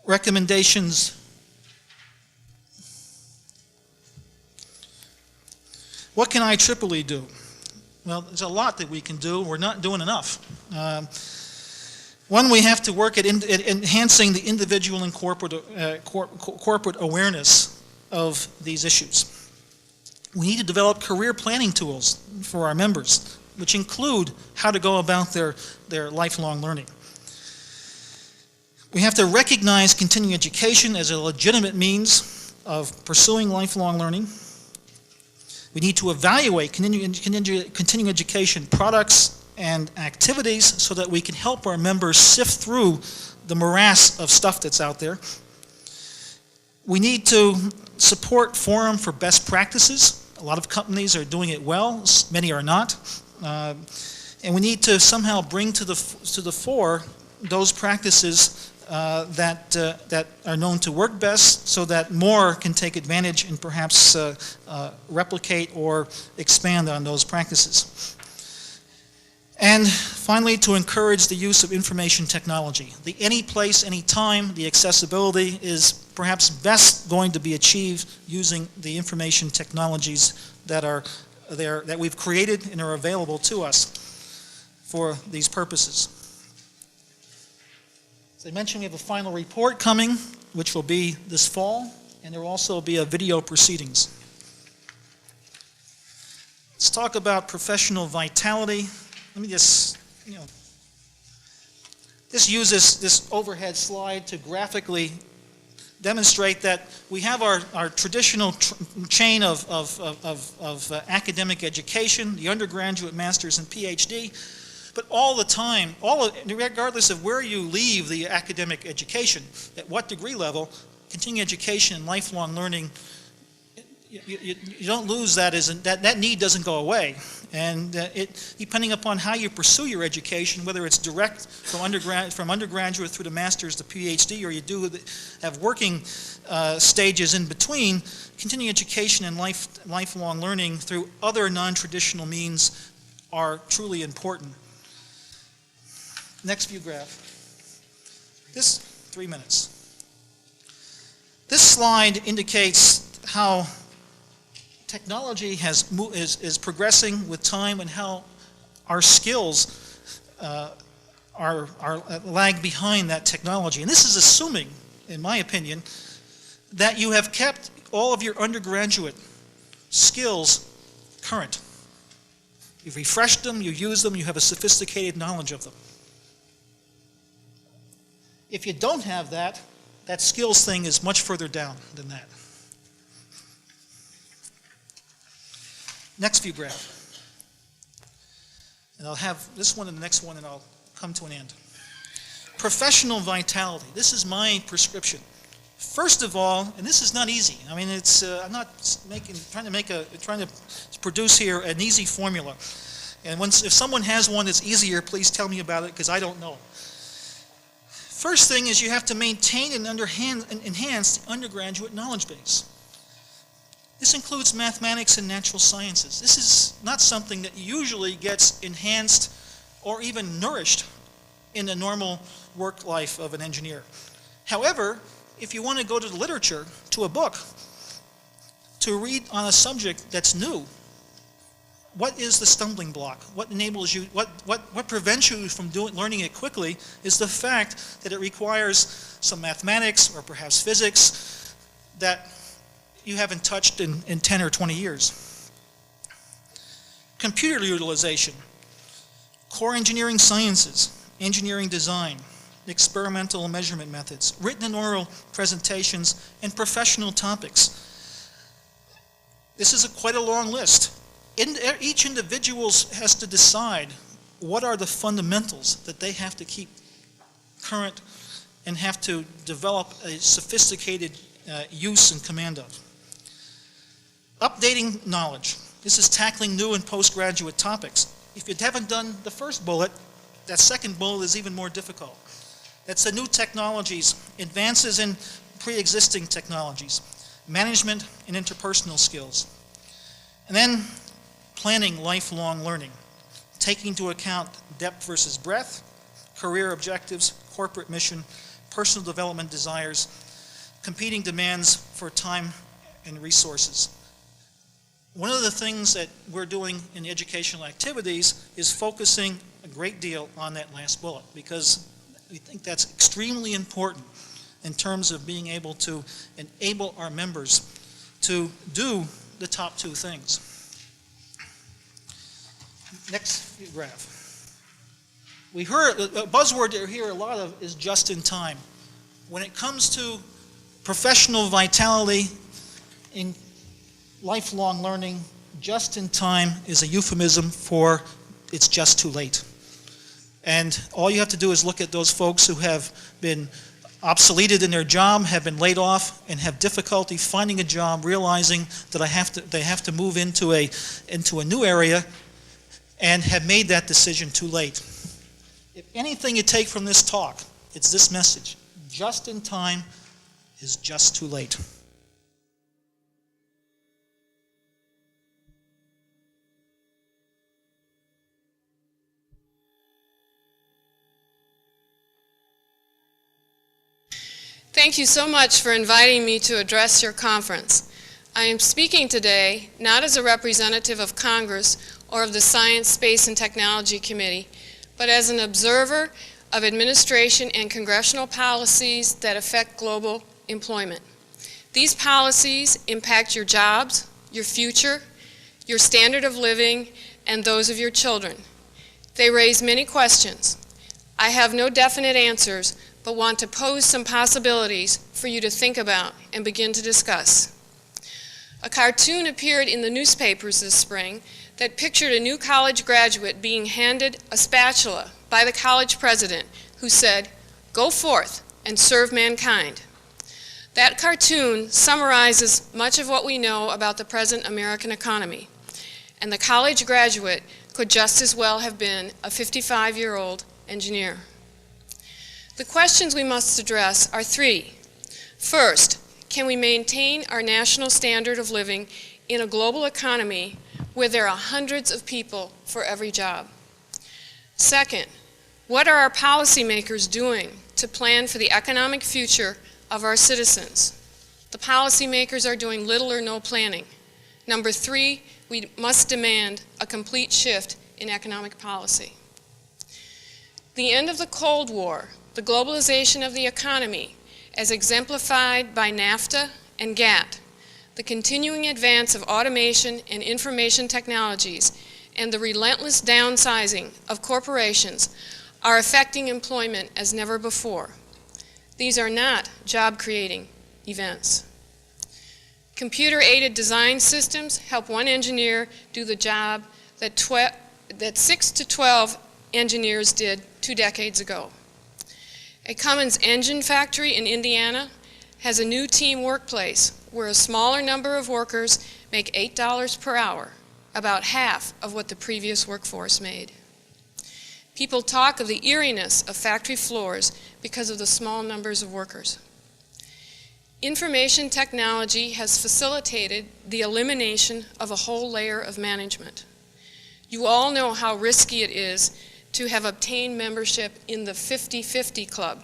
Recommendations. What can IEEE do? Well, there's a lot that we can do. We're not doing enough. One, we have to work at enhancing the individual and corporate awareness of these issues. We need to develop career planning tools for our members, which include how to go about their lifelong learning. We have to recognize continuing education as a legitimate means of pursuing lifelong learning. We need to evaluate continuing education products and activities so that we can help our members sift through the morass of stuff that's out there. We need to support forum for best practices. A lot of companies are doing it well, many are not. And we need to somehow bring to the fore those practices that are known to work best so that more can take advantage and perhaps replicate or expand on those practices. And finally, to encourage the use of information technology. The any place, any time, the accessibility is perhaps best going to be achieved using the information technologies that are there, that we've created and are available to us for these purposes. As I mentioned, we have a final report coming, which will be this fall, and there will also be a video proceedings. Let's talk about professional vitality. Let me just, use this overhead slide to graphically demonstrate that we have our traditional chain of academic education, the undergraduate, master's, and PhD, but all the time, regardless of where you leave the academic education, at what degree level, continuing education and lifelong learning, you don't lose that. That need doesn't go away. And depending upon how you pursue your education, whether it's direct from undergraduate through the master's to PhD, or you do have working stages in between, continuing education and lifelong learning through other non-traditional means are truly important. Next view graph. This 3 minutes. This slide indicates how technology is progressing with time and how our skills are lag behind that technology. And this is assuming, in my opinion, that you have kept all of your undergraduate skills current. You've refreshed them, you use them, you have a sophisticated knowledge of them. If you don't have that, that skills thing is much further down than that. Next view graph. And I'll have this one and the next one, and I'll come to an end. Professional vitality. This is my prescription. First of all, and this is not easy. I mean, it's I'm not trying to produce here an easy formula. And if someone has one that's easier, please tell me about it, because I don't know. First thing is you have to maintain and enhance the undergraduate knowledge base. This includes mathematics and natural sciences. This is not something that usually gets enhanced or even nourished in the normal work life of an engineer. However, if you want to go to the literature, to a book, to read on a subject that's new, what is the stumbling block? What enables you, what prevents you from learning it quickly is the fact that it requires some mathematics or perhaps physics that you haven't touched in 10 or 20 years. Computer utilization, core engineering sciences, engineering design, experimental measurement methods, written and oral presentations, and professional topics. This is quite a long list. each individual has to decide what are the fundamentals that they have to keep current and have to develop a sophisticated use and command of. Updating knowledge. This is tackling new and postgraduate topics. If you haven't done the first bullet, that second bullet is even more difficult. That's the new technologies, advances in pre-existing technologies, management and interpersonal skills. And then planning lifelong learning, taking into account depth versus breadth, career objectives, corporate mission, personal development desires, competing demands for time and resources. One of the things that we're doing in the educational activities is focusing a great deal on that last bullet, because we think that's extremely important in terms of being able to enable our members to do the top two things. Next graph. We heard, a buzzword you hear a lot of is just in time. When it comes to professional vitality in lifelong learning, just in time is a euphemism for it's just too late. And all you have to do is look at those folks who have been obsoleted in their job, have been laid off, and have difficulty finding a job, realizing that they have to move into a new area, and have made that decision too late. If anything you take from this talk, it's this message: just in time is just too late. Thank you so much for inviting me to address your conference. I am speaking today not as a representative of Congress or of the Science, Space, and Technology Committee, but as an observer of administration and congressional policies that affect global employment. These policies impact your jobs, your future, your standard of living, and those of your children. They raise many questions. I have no definite answers, but want to pose some possibilities for you to think about and begin to discuss. A cartoon appeared in the newspapers this spring that pictured a new college graduate being handed a spatula by the college president, who said, "Go forth and serve mankind." That cartoon summarizes much of what we know about the present American economy, and the college graduate could just as well have been a 55-year-old engineer. The questions we must address are three. First, can we maintain our national standard of living in a global economy where there are hundreds of people for every job? Second, what are our policymakers doing to plan for the economic future of our citizens? The policymakers are doing little or no planning. Number three, we must demand a complete shift in economic policy. The end of the Cold War, the globalization of the economy, as exemplified by NAFTA and GATT, the continuing advance of automation and information technologies, and the relentless downsizing of corporations are affecting employment as never before. These are not job-creating events. Computer-aided design systems help one engineer do the job that 6 to 12 engineers did 2 decades ago. A Cummins engine factory in Indiana has a new team workplace where a smaller number of workers make $8 per hour, about half of what the previous workforce made. People talk of the eeriness of factory floors because of the small numbers of workers. Information technology has facilitated the elimination of a whole layer of management. You all know how risky it is to have obtained membership in the 50-50 club.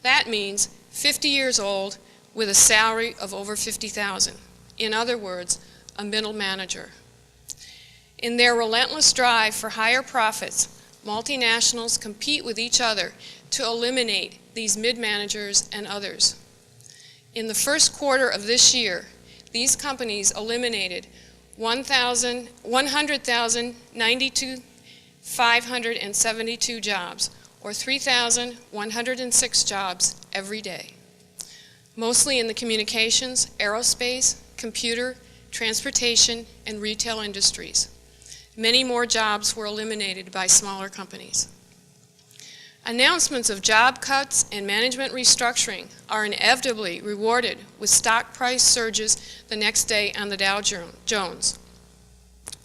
That means 50 years old with a salary of over $50,000. In other words, a middle manager. In their relentless drive for higher profits, multinationals compete with each other to eliminate these mid-managers and others. In the first quarter of this year, these companies eliminated 100,092 jobs, or 3,106 jobs every day, mostly in the communications, aerospace, computer, transportation, and retail industries. Many more jobs were eliminated by smaller companies. Announcements of job cuts and management restructuring are inevitably rewarded with stock price surges the next day on the Dow Jones.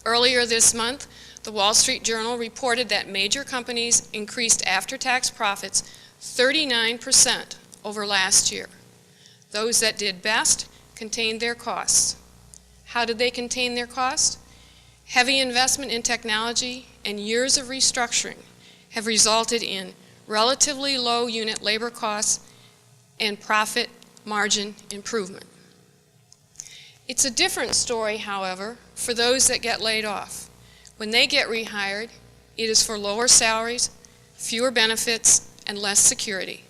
Earlier this month, the Wall Street Journal reported that major companies increased after-tax profits 39% over last year. Those that did best contained their costs. How did they contain their costs? Heavy investment in technology and years of restructuring have resulted in relatively low unit labor costs and profit margin improvement. It's a different story, however, for those that get laid off. When they get rehired, it is for lower salaries, fewer benefits, and less security.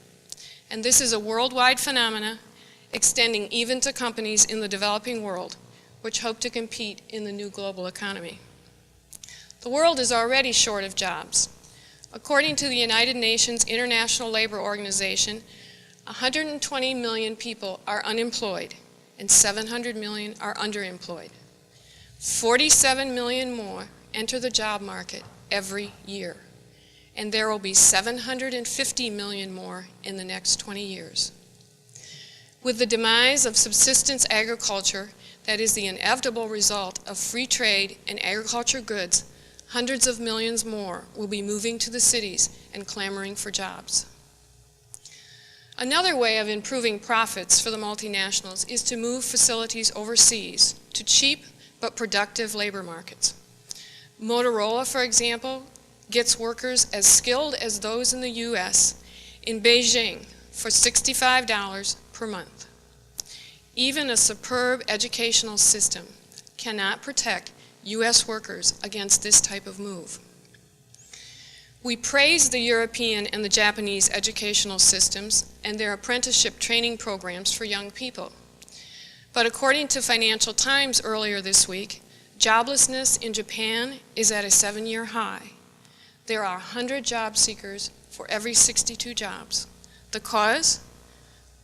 And this is a worldwide phenomenon extending even to companies in the developing world, which hope to compete in the new global economy. The world is already short of jobs. According to the United Nations International Labor Organization, 120 million people are unemployed and 700 million are underemployed. 47 million more enter the job market every year, and there will be 750 million more in the next 20 years. With the demise of subsistence agriculture, that is the inevitable result of free trade in agriculture goods, hundreds of millions more will be moving to the cities and clamoring for jobs. Another way of improving profits for the multinationals is to move facilities overseas to cheap but productive labor markets. Motorola, for example, gets workers as skilled as those in the U.S. in Beijing for $65 per month. Even a superb educational system cannot protect U.S. workers against this type of move. We praise the European and the Japanese educational systems and their apprenticeship training programs for young people. But according to Financial Times earlier this week, joblessness in Japan is at a 7-year high. There are 100 job seekers for every 62 jobs. The cause?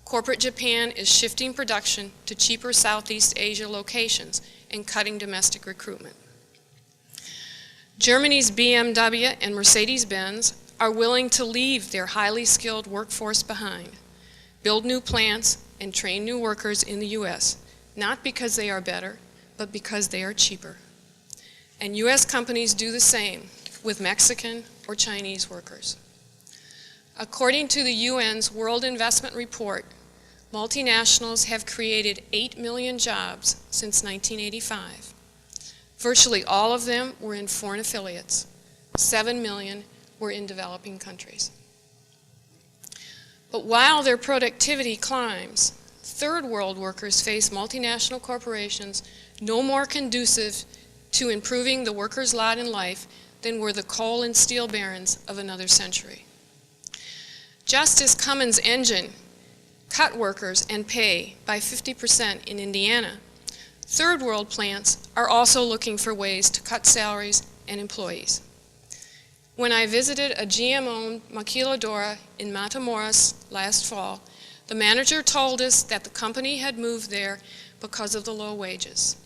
Corporate Japan is shifting production to cheaper Southeast Asia locations and cutting domestic recruitment. Germany's BMW and Mercedes-Benz are willing to leave their highly skilled workforce behind, build new plants, and train new workers in the U.S., not because they are better, but because they are cheaper. And U.S. companies do the same with Mexican or Chinese workers. According to the UN's World Investment Report, multinationals have created 8 million jobs since 1985. Virtually all of them were in foreign affiliates. 7 million were in developing countries. But while their productivity climbs, third world workers face multinational corporations no more conducive to improving the workers' lot in life than were the coal and steel barons of another century. Just as Cummins Engine cut workers and pay by 50% in Indiana, third world plants are also looking for ways to cut salaries and employees. When I visited a GM-owned maquiladora in Matamoros last fall, the manager told us that the company had moved there because of the low wages.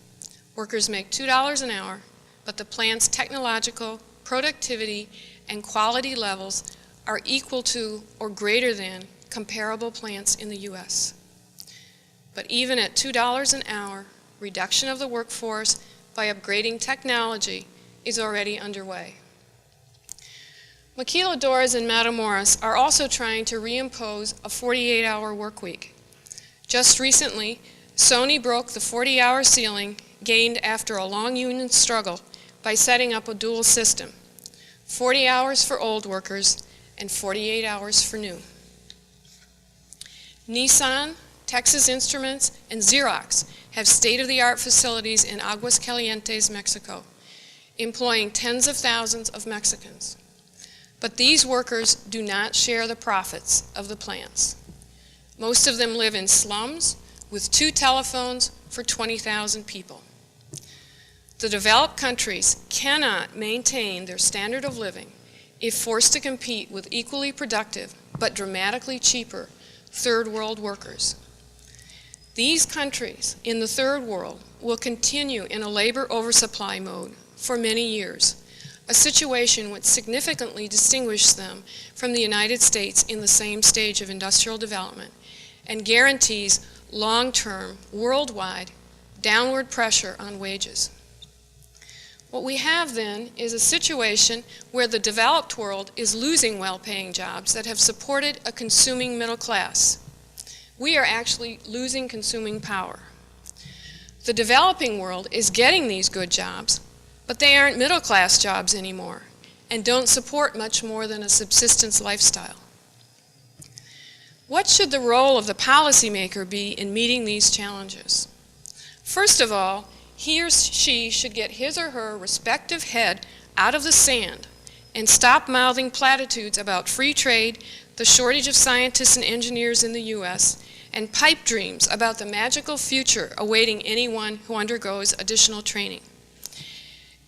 Workers make $2 an hour, but the plant's technological, productivity, and quality levels are equal to or greater than comparable plants in the U.S. But even at $2 an hour, reduction of the workforce by upgrading technology is already underway. Maquiladoras in Matamoros are also trying to reimpose a 48-hour work week. Just recently, Sony broke the 40-hour ceiling gained after a long union struggle by setting up a dual system, 40 hours for old workers and 48 hours for new. Nissan, Texas Instruments, and Xerox have state-of-the-art facilities in Aguas Calientes, Mexico, employing tens of thousands of Mexicans. But these workers do not share the profits of the plants. Most of them live in slums with 2 telephones for 20,000 people. The developed countries cannot maintain their standard of living if forced to compete with equally productive but dramatically cheaper third world workers. These countries in the third world will continue in a labor oversupply mode for many years, a situation which significantly distinguishes them from the United States in the same stage of industrial development and guarantees long-term, worldwide, downward pressure on wages. What we have then is a situation where the developed world is losing well-paying jobs that have supported a consuming middle class. We are actually losing consuming power. The developing world is getting these good jobs, but they aren't middle-class jobs anymore and don't support much more than a subsistence lifestyle. What should the role of the policymaker be in meeting these challenges? First of all, he or she should get his or her respective head out of the sand and stop mouthing platitudes about free trade, the shortage of scientists and engineers in the U.S., and pipe dreams about the magical future awaiting anyone who undergoes additional training.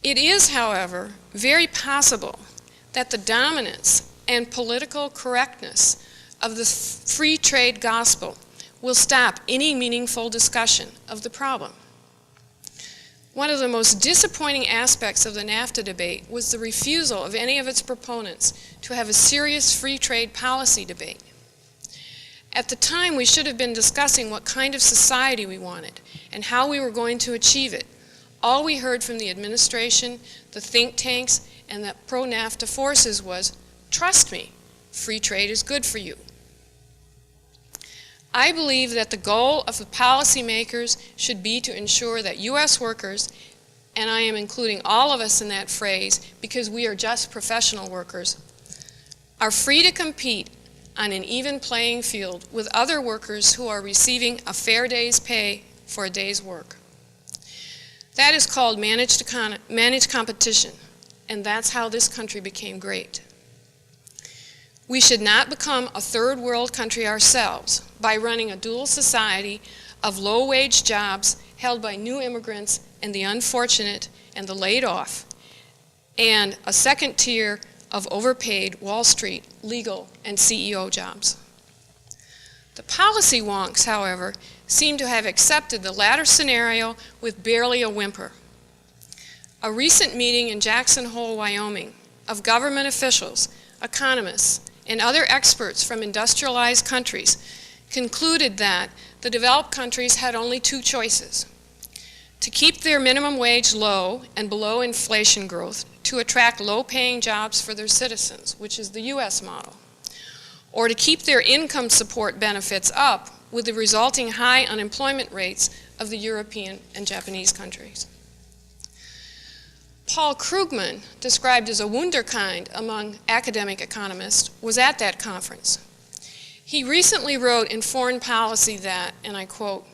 It is, however, very possible that the dominance and political correctness of the free trade gospel will stop any meaningful discussion of the problem. One of the most disappointing aspects of the NAFTA debate was the refusal of any of its proponents to have a serious free trade policy debate. At the time, we should have been discussing what kind of society we wanted and how we were going to achieve it. All we heard from the administration, the think tanks, and the pro-NAFTA forces was, "Trust me, free trade is good for you." I believe that the goal of the policymakers should be to ensure that U.S. workers, and I am including all of us in that phrase because we are just professional workers, are free to compete on an even playing field with other workers who are receiving a fair day's pay for a day's work. That is called managed competition, and that's how this country became great. We should not become a third world country ourselves by running a dual society of low-wage jobs held by new immigrants and the unfortunate and the laid off, and a second tier of overpaid Wall Street legal and CEO jobs. The policy wonks, however, seem to have accepted the latter scenario with barely a whimper. A recent meeting in Jackson Hole, Wyoming, of government officials, economists, and other experts from industrialized countries concluded that the developed countries had only two choices: to keep their minimum wage low and below inflation growth to attract low-paying jobs for their citizens, which is the U.S. model, or to keep their income support benefits up with the resulting high unemployment rates of the European and Japanese countries. Paul Krugman, described as a wunderkind among academic economists, was at that conference. He recently wrote in Foreign Policy that, and I quote,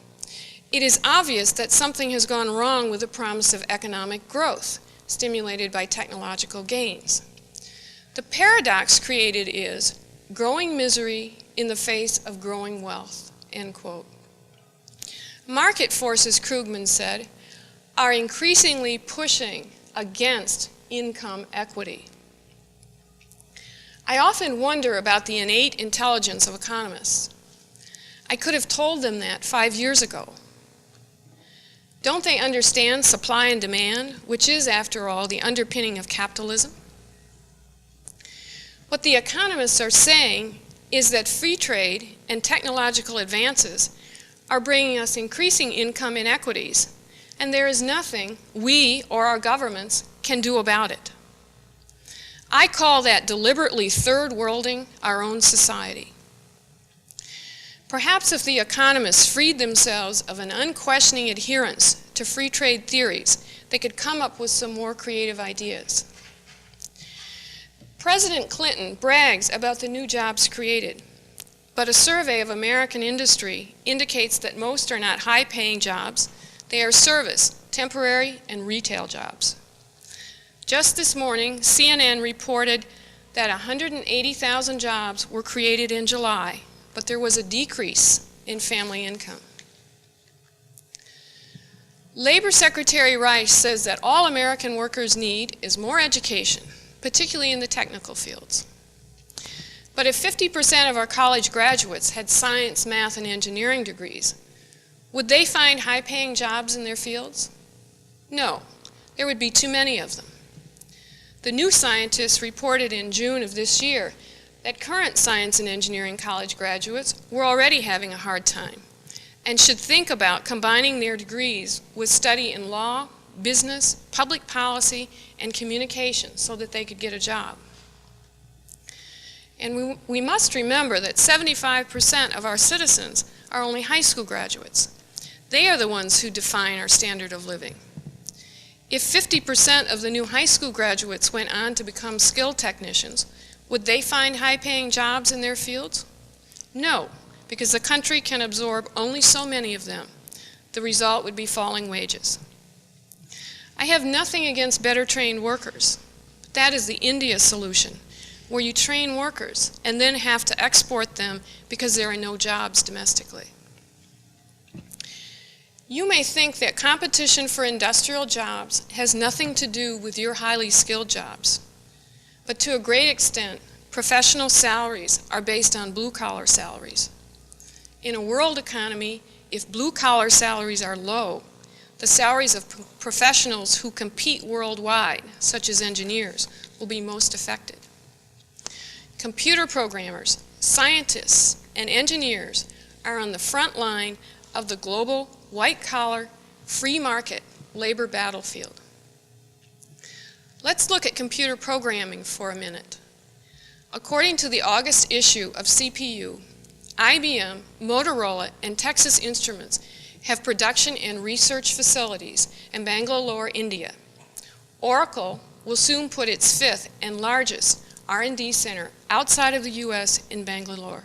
"It is obvious that something has gone wrong with the promise of economic growth, stimulated by technological gains. The paradox created is growing misery in the face of growing wealth," end quote. Market forces, Krugman said, are increasingly pushing against income equity. I often wonder about the innate intelligence of economists. I could have told them that 5 years ago. Don't they understand supply and demand, which is, after all, the underpinning of capitalism? What the economists are saying is that free trade and technological advances are bringing us increasing income inequities, and there is nothing we or our governments can do about it. I call that deliberately third-worlding our own society. Perhaps if the economists freed themselves of an unquestioning adherence to free trade theories, they could come up with some more creative ideas. President Clinton brags about the new jobs created, but a survey of American industry indicates that most are not high-paying jobs. They are service, temporary, and retail jobs. Just this morning, CNN reported that 180,000 jobs were created in July, but there was a decrease in family income. Labor Secretary Rice says that all American workers need is more education, particularly in the technical fields. But if 50% of our college graduates had science, math, and engineering degrees, Would they find high-paying jobs in their fields? No, there would be too many of them. The New Scientist reported in June of this year that current science and engineering college graduates were already having a hard time and should think about combining their degrees with study in law, business, public policy, and communication so that they could get a job. And we must remember that 75% of our citizens are only high school graduates. They are the ones who define our standard of living. If 50% of the new high school graduates went on to become skilled technicians, would they find high-paying jobs in their fields? No, because the country can absorb only so many of them. The result would be falling wages. I have nothing against better trained workers, but that is the India solution, where you train workers and then have to export them because there are no jobs domestically. You may think that competition for industrial jobs has nothing to do with your highly skilled jobs, but to a great extent, professional salaries are based on blue-collar salaries. In a world economy, if blue-collar salaries are low, the salaries of professionals who compete worldwide, such as engineers, will be most affected. Computer programmers, scientists, and engineers are on the front line of the global white-collar, free market labor battlefield. Let's look at computer programming for a minute. According to the August issue of CPU, IBM, Motorola, and Texas Instruments have production and research facilities in Bangalore, India. Oracle will soon put its 5th and largest R&D center outside of the U.S. in Bangalore.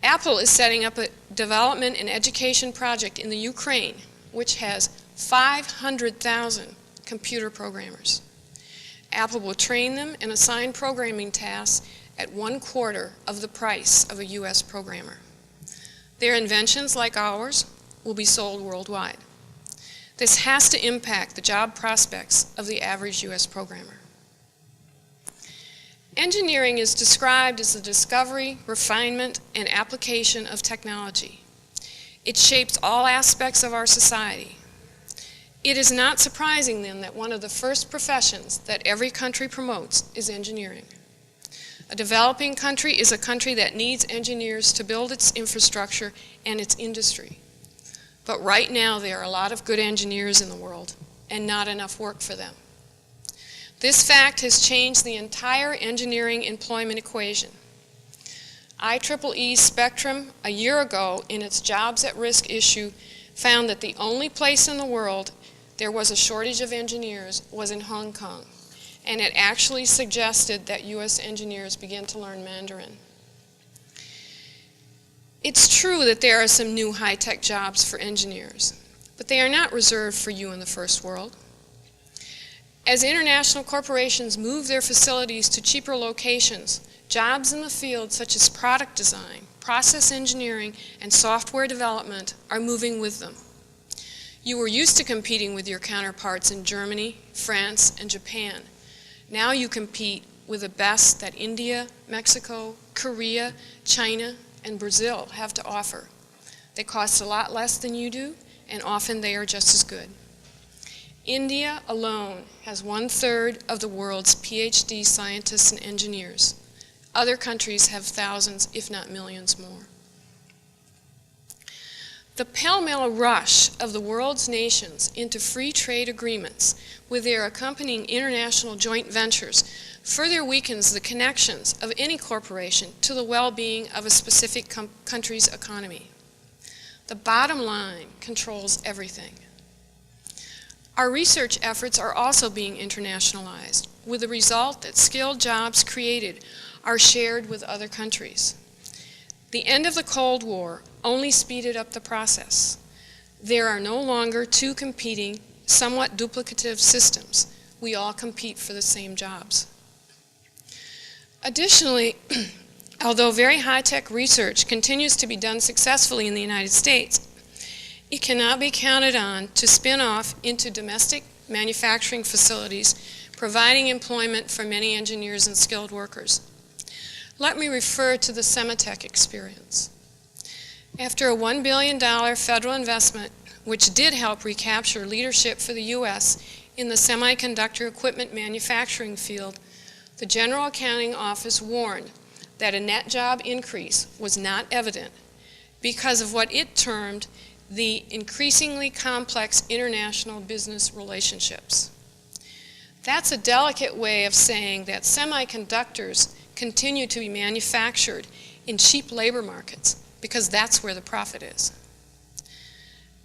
Apple is setting up a development and education project in the Ukraine, which has 500,000 computer programmers. Apple will train them and assign programming tasks at 1/4 of the price of a U.S. programmer. Their inventions, like ours, will be sold worldwide. This has to impact the job prospects of the average U.S. programmer. Engineering is described as the discovery, refinement, and application of technology. It shapes all aspects of our society. It is not surprising, then, that one of the first professions that every country promotes is engineering. A developing country is a country that needs engineers to build its infrastructure and its industry. But right now, there are a lot of good engineers in the world, and not enough work for them. This fact has changed the entire engineering employment equation. IEEE Spectrum, a year ago, in its Jobs at Risk issue, found that the only place in the world there was a shortage of engineers was in Hong Kong, and it actually suggested that U.S. engineers begin to learn Mandarin. It's true that there are some new high-tech jobs for engineers, but they are not reserved for you in the first world. As international corporations move their facilities to cheaper locations, jobs in the field such as product design, process engineering, and software development are moving with them. You were used to competing with your counterparts in Germany, France, and Japan. Now you compete with the best that India, Mexico, Korea, China, and Brazil have to offer. They cost a lot less than you do, and often they are just as good. India alone has 1/3 of the world's PhD scientists and engineers. Other countries have thousands, if not millions more. The pell-mell rush of the world's nations into free trade agreements with their accompanying international joint ventures further weakens the connections of any corporation to the well-being of a specific country's economy. The bottom line controls everything. Our research efforts are also being internationalized, with the result that skilled jobs created are shared with other countries. The end of the Cold War only speeded up the process. There are no longer two competing, somewhat duplicative systems. We all compete for the same jobs. Additionally, although very high-tech research continues to be done successfully in the United States, it cannot be counted on to spin off into domestic manufacturing facilities, providing employment for many engineers and skilled workers. Let me refer to the Sematech experience. After a $1 billion federal investment, which did help recapture leadership for the U.S. in the semiconductor equipment manufacturing field, the General Accounting Office warned that a net job increase was not evident because of what it termed the increasingly complex international business relationships. That's a delicate way of saying that semiconductors continue to be manufactured in cheap labor markets because that's where the profit is.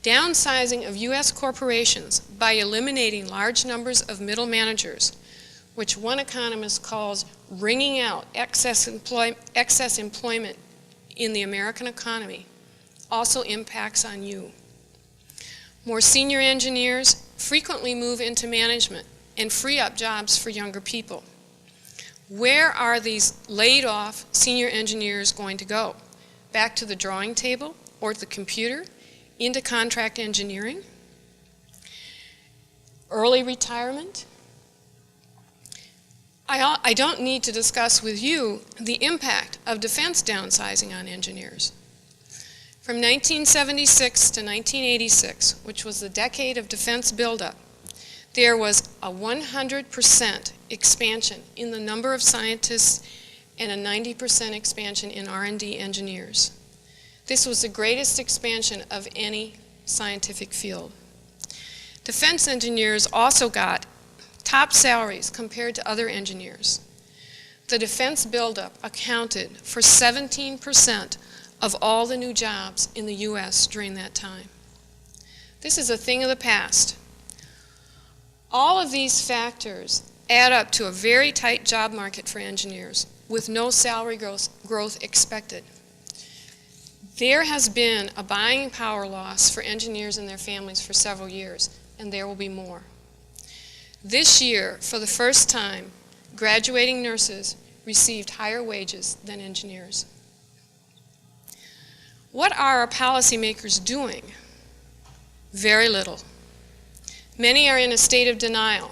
Downsizing of U.S. corporations by eliminating large numbers of middle managers, which one economist calls wringing out excess employment in the American economy, also impacts on you. More senior engineers frequently move into management and free up jobs for younger people. Where are these laid-off senior engineers going to go? Back to the drawing table or the computer? Into contract engineering? Early retirement? I don't need to discuss with you the impact of defense downsizing on engineers. From 1976 to 1986, which was the decade of defense buildup, there was a 100% expansion in the number of scientists and a 90% expansion in R&D engineers. This was the greatest expansion of any scientific field. Defense engineers also got top salaries compared to other engineers. The defense buildup accounted for 17% of all the new jobs in the U.S. during that time. This is a thing of the past. All of these factors add up to a very tight job market for engineers with no salary growth expected. There has been a buying power loss for engineers and their families for several years, and there will be more. This year, for the first time, graduating nurses received higher wages than engineers. What are our policymakers doing? Very little. Many are in a state of denial,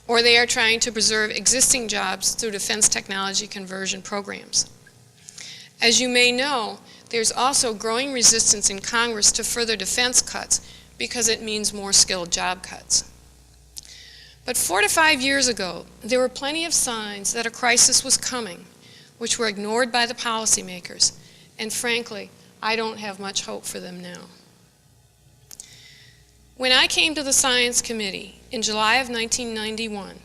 or they are trying to preserve existing jobs through defense technology conversion programs. As you may know, there's also growing resistance in Congress to further defense cuts because it means more skilled job cuts. But 4 to 5 years ago, there were plenty of signs that a crisis was coming, which were ignored by the policymakers, and frankly, I don't have much hope for them now. When I came to the Science Committee in July of 1991,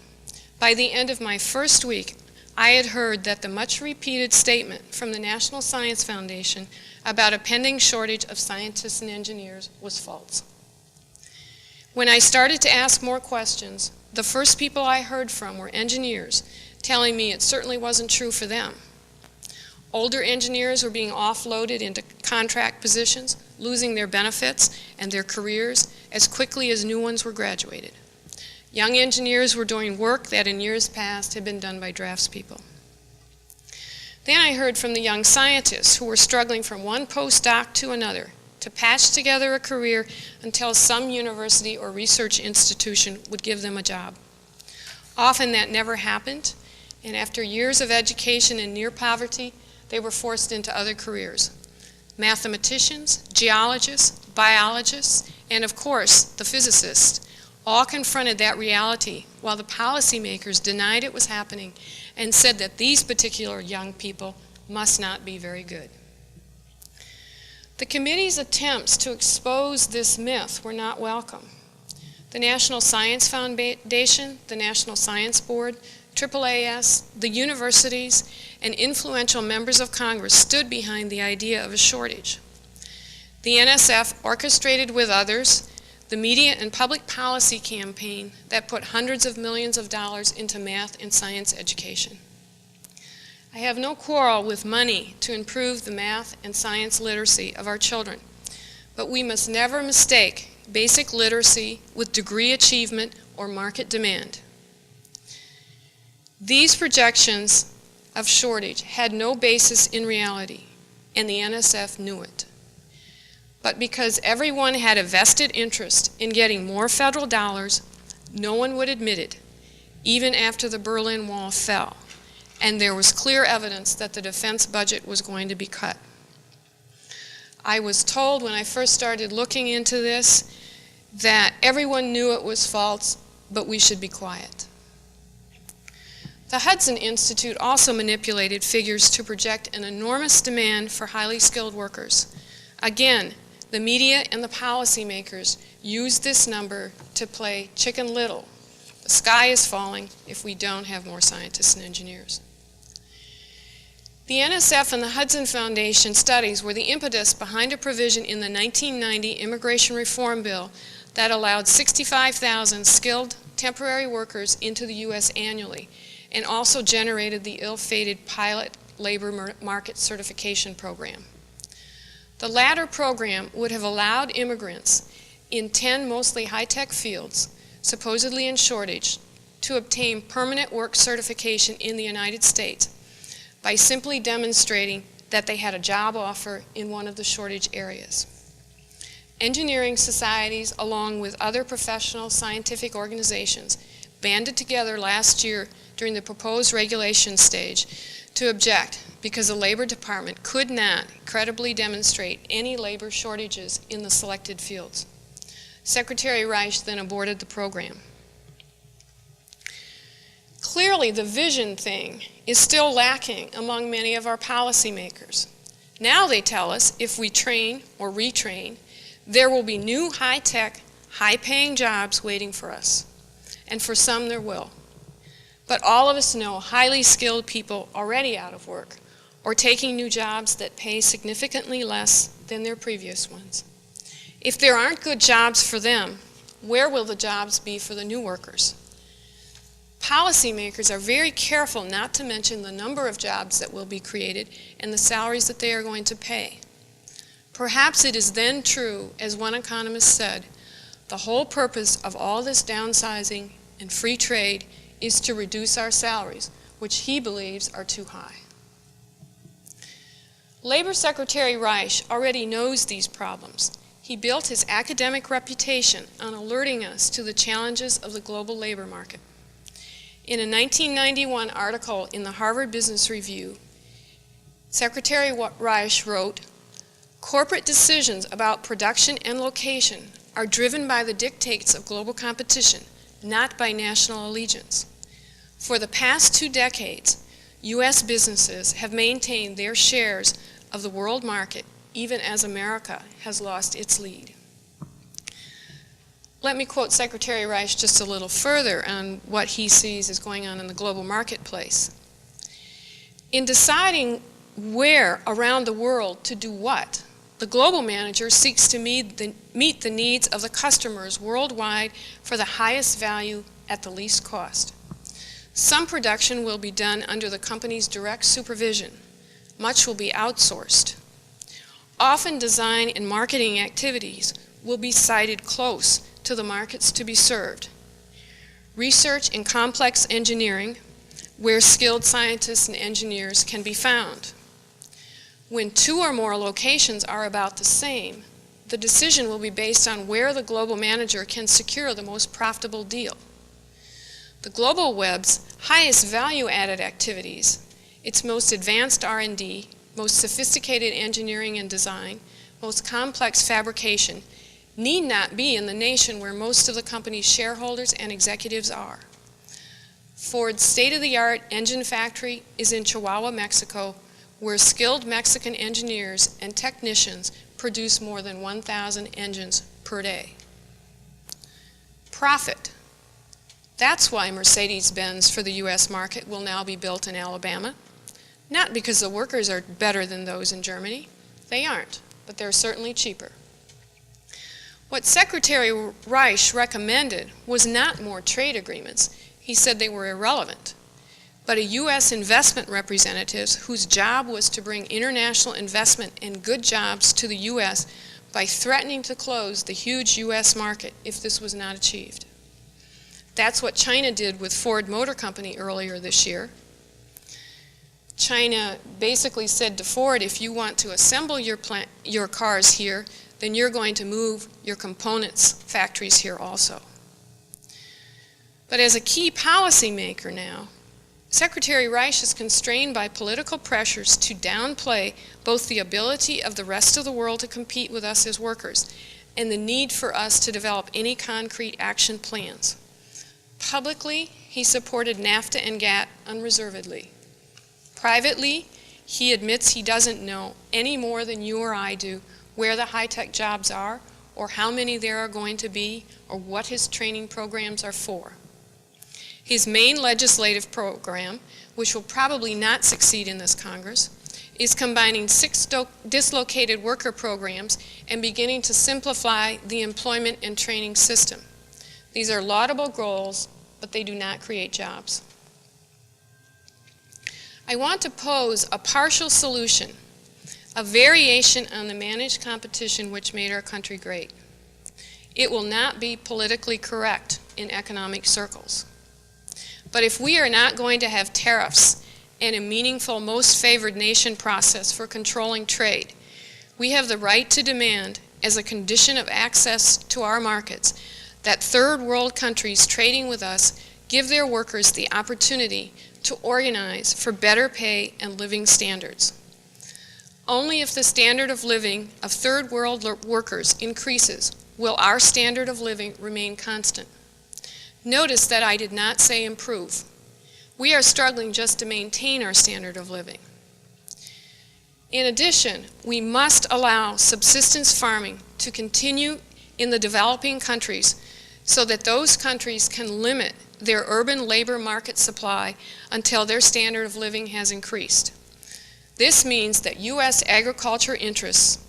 by the end of my first week, I had heard that the much-repeated statement from the National Science Foundation about a pending shortage of scientists and engineers was false. When I started to ask more questions, the first people I heard from were engineers telling me it certainly wasn't true for them. Older engineers were being offloaded into contract positions, losing their benefits and their careers as quickly as new ones were graduated. Young engineers were doing work that in years past had been done by draftspeople. Then I heard from the young scientists who were struggling from one postdoc to another to patch together a career until some university or research institution would give them a job. Often that never happened, and after years of education in near poverty, they were forced into other careers. Mathematicians, geologists, biologists, and of course, the physicists all confronted that reality while the policymakers denied it was happening and said that these particular young people must not be very good. The committee's attempts to expose this myth were not welcome. The National Science Foundation, the National Science Board, AAAS, the universities, and influential members of Congress stood behind the idea of a shortage. The NSF orchestrated with others the media and public policy campaign that put hundreds of millions of dollars into math and science education. I have no quarrel with money to improve the math and science literacy of our children, but we must never mistake basic literacy with degree achievement or market demand. These projections of shortage had no basis in reality, and the NSF knew it. But because everyone had a vested interest in getting more federal dollars, no one would admit it, even after the Berlin Wall fell, and there was clear evidence that the defense budget was going to be cut. I was told when I first started looking into this that everyone knew it was false, but we should be quiet. The Hudson Institute also manipulated figures to project an enormous demand for highly skilled workers. Again, the media and the policymakers used this number to play Chicken Little. The sky is falling if we don't have more scientists and engineers. The NSF and the Hudson Foundation studies were the impetus behind a provision in the 1990 Immigration Reform Bill that allowed 65,000 skilled temporary workers into the U.S. annually, and also generated the ill-fated pilot labor market certification program. The latter program would have allowed immigrants in 10 mostly high-tech fields, supposedly in shortage, to obtain permanent work certification in the United States by simply demonstrating that they had a job offer in one of the shortage areas. Engineering societies, along with other professional scientific organizations, banded together last year during the proposed regulation stage to object because the Labor Department could not credibly demonstrate any labor shortages in the selected fields. Secretary Reich then aborted the program. Clearly, the vision thing is still lacking among many of our policymakers. Now they tell us if we train or retrain, there will be new high-tech, high-paying jobs waiting for us. And for some, there will. But all of us know highly skilled people already out of work or taking new jobs that pay significantly less than their previous ones. If there aren't good jobs for them, where will the jobs be for the new workers? Policymakers are very careful not to mention the number of jobs that will be created and the salaries that they are going to pay. Perhaps it is then true, as one economist said, the whole purpose of all this downsizing and free trade is to reduce our salaries, which he believes are too high. Labor Secretary Reich already knows these problems. He built his academic reputation on alerting us to the challenges of the global labor market. In a 1991 article in the Harvard Business Review, Secretary Reich wrote, "Corporate decisions about production and location are driven by the dictates of global competition, not by national allegiance. For the past 2 decades, U.S. businesses have maintained their shares of the world market even as America has lost its lead." Let me quote Secretary Reich just a little further on what he sees as going on in the global marketplace. In deciding where around the world to do what, the global manager seeks to meet the needs of the customers worldwide for the highest value at the least cost. Some production will be done under the company's direct supervision. Much will be outsourced. Often design and marketing activities will be sited close to the markets to be served. Research and complex engineering, where skilled scientists and engineers can be found. When 2 or more locations are about the same, the decision will be based on where the global manager can secure the most profitable deal. The global web's highest value-added activities, its most advanced R&D, most sophisticated engineering and design, most complex fabrication, need not be in the nation where most of the company's shareholders and executives are. Ford's state-of-the-art engine factory is in Chihuahua, Mexico, where skilled Mexican engineers and technicians produce more than 1,000 engines per day. Profit. That's why Mercedes-Benz for the U.S. market will now be built in Alabama. Not because the workers are better than those in Germany. They aren't, but they're certainly cheaper. What Secretary Reich recommended was not more trade agreements. He said they were irrelevant. But a U.S. investment representative whose job was to bring international investment and good jobs to the U.S. by threatening to close the huge U.S. market if this was not achieved. That's what China did with Ford Motor Company earlier this year. China basically said to Ford, if you want to assemble your cars here, then you're going to move your components factories here also. But as a key policymaker now, Secretary Reich is constrained by political pressures to downplay both the ability of the rest of the world to compete with us as workers and the need for us to develop any concrete action plans. Publicly, he supported NAFTA and GATT unreservedly. Privately, he admits he doesn't know any more than you or I do where the high-tech jobs are, or how many there are going to be, or what his training programs are for. His main legislative program, which will probably not succeed in this Congress, is combining 6 dislocated worker programs and beginning to simplify the employment and training system. These are laudable goals, but they do not create jobs. I want to pose a partial solution, a variation on the managed competition which made our country great. It will not be politically correct in economic circles. But if we are not going to have tariffs and a meaningful most favored nation process for controlling trade, we have the right to demand, as a condition of access to our markets, that third world countries trading with us give their workers the opportunity to organize for better pay and living standards. Only if the standard of living of third world workers increases will our standard of living remain constant. Notice that I did not say improve. We are struggling just to maintain our standard of living. In addition, we must allow subsistence farming to continue in the developing countries so that those countries can limit their urban labor market supply until their standard of living has increased. This means that U.S. agriculture interests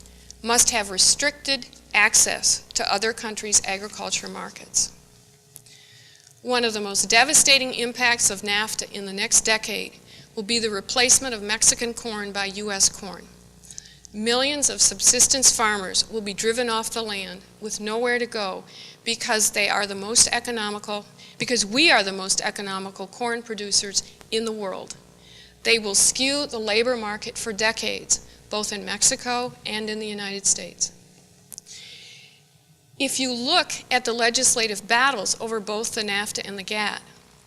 must have restricted access to other countries' agriculture markets. One of the most devastating impacts of NAFTA in the next decade will be the replacement of Mexican corn by U.S. corn. Millions of subsistence farmers will be driven off the land with nowhere to go because we are the most economical corn producers in the world. They will skew the labor market for decades, both in Mexico and in the United States. If you look at the legislative battles over both the NAFTA and the GATT,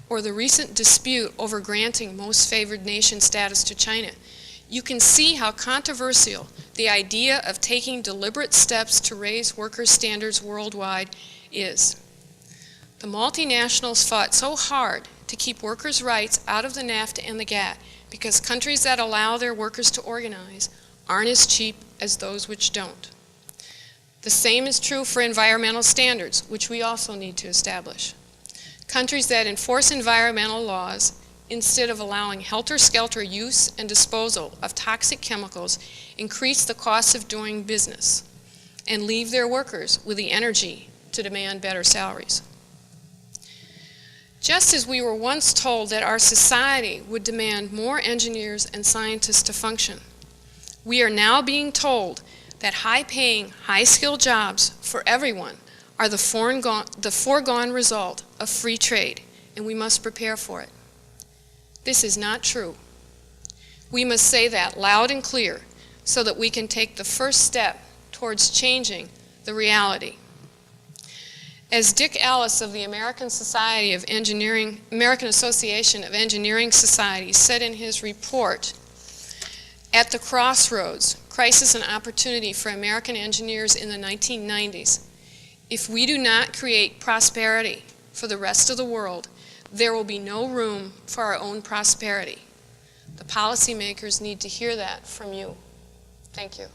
or the recent dispute over granting most favored nation status to China, you can see how controversial the idea of taking deliberate steps to raise workers' standards worldwide is. The multinationals fought so hard to keep workers' rights out of the NAFTA and the GATT because countries that allow their workers to organize aren't as cheap as those which don't. The same is true for environmental standards, which we also need to establish. Countries that enforce environmental laws, instead of allowing helter-skelter use and disposal of toxic chemicals, increase the cost of doing business and leave their workers with the energy to demand better salaries. Just as we were once told that our society would demand more engineers and scientists to function, we are now being told that high-paying, high-skilled jobs for everyone are the foregone result of free trade, and we must prepare for it. This is not true. We must say that loud and clear so that we can take the first step towards changing the reality. As Dick Ellis of the American Association of Engineering Societies said in his report, "At the crossroads, crisis and opportunity for American engineers in the 1990s, if we do not create prosperity for the rest of the world, there will be no room for our own prosperity." The policymakers need to hear that from you. Thank you.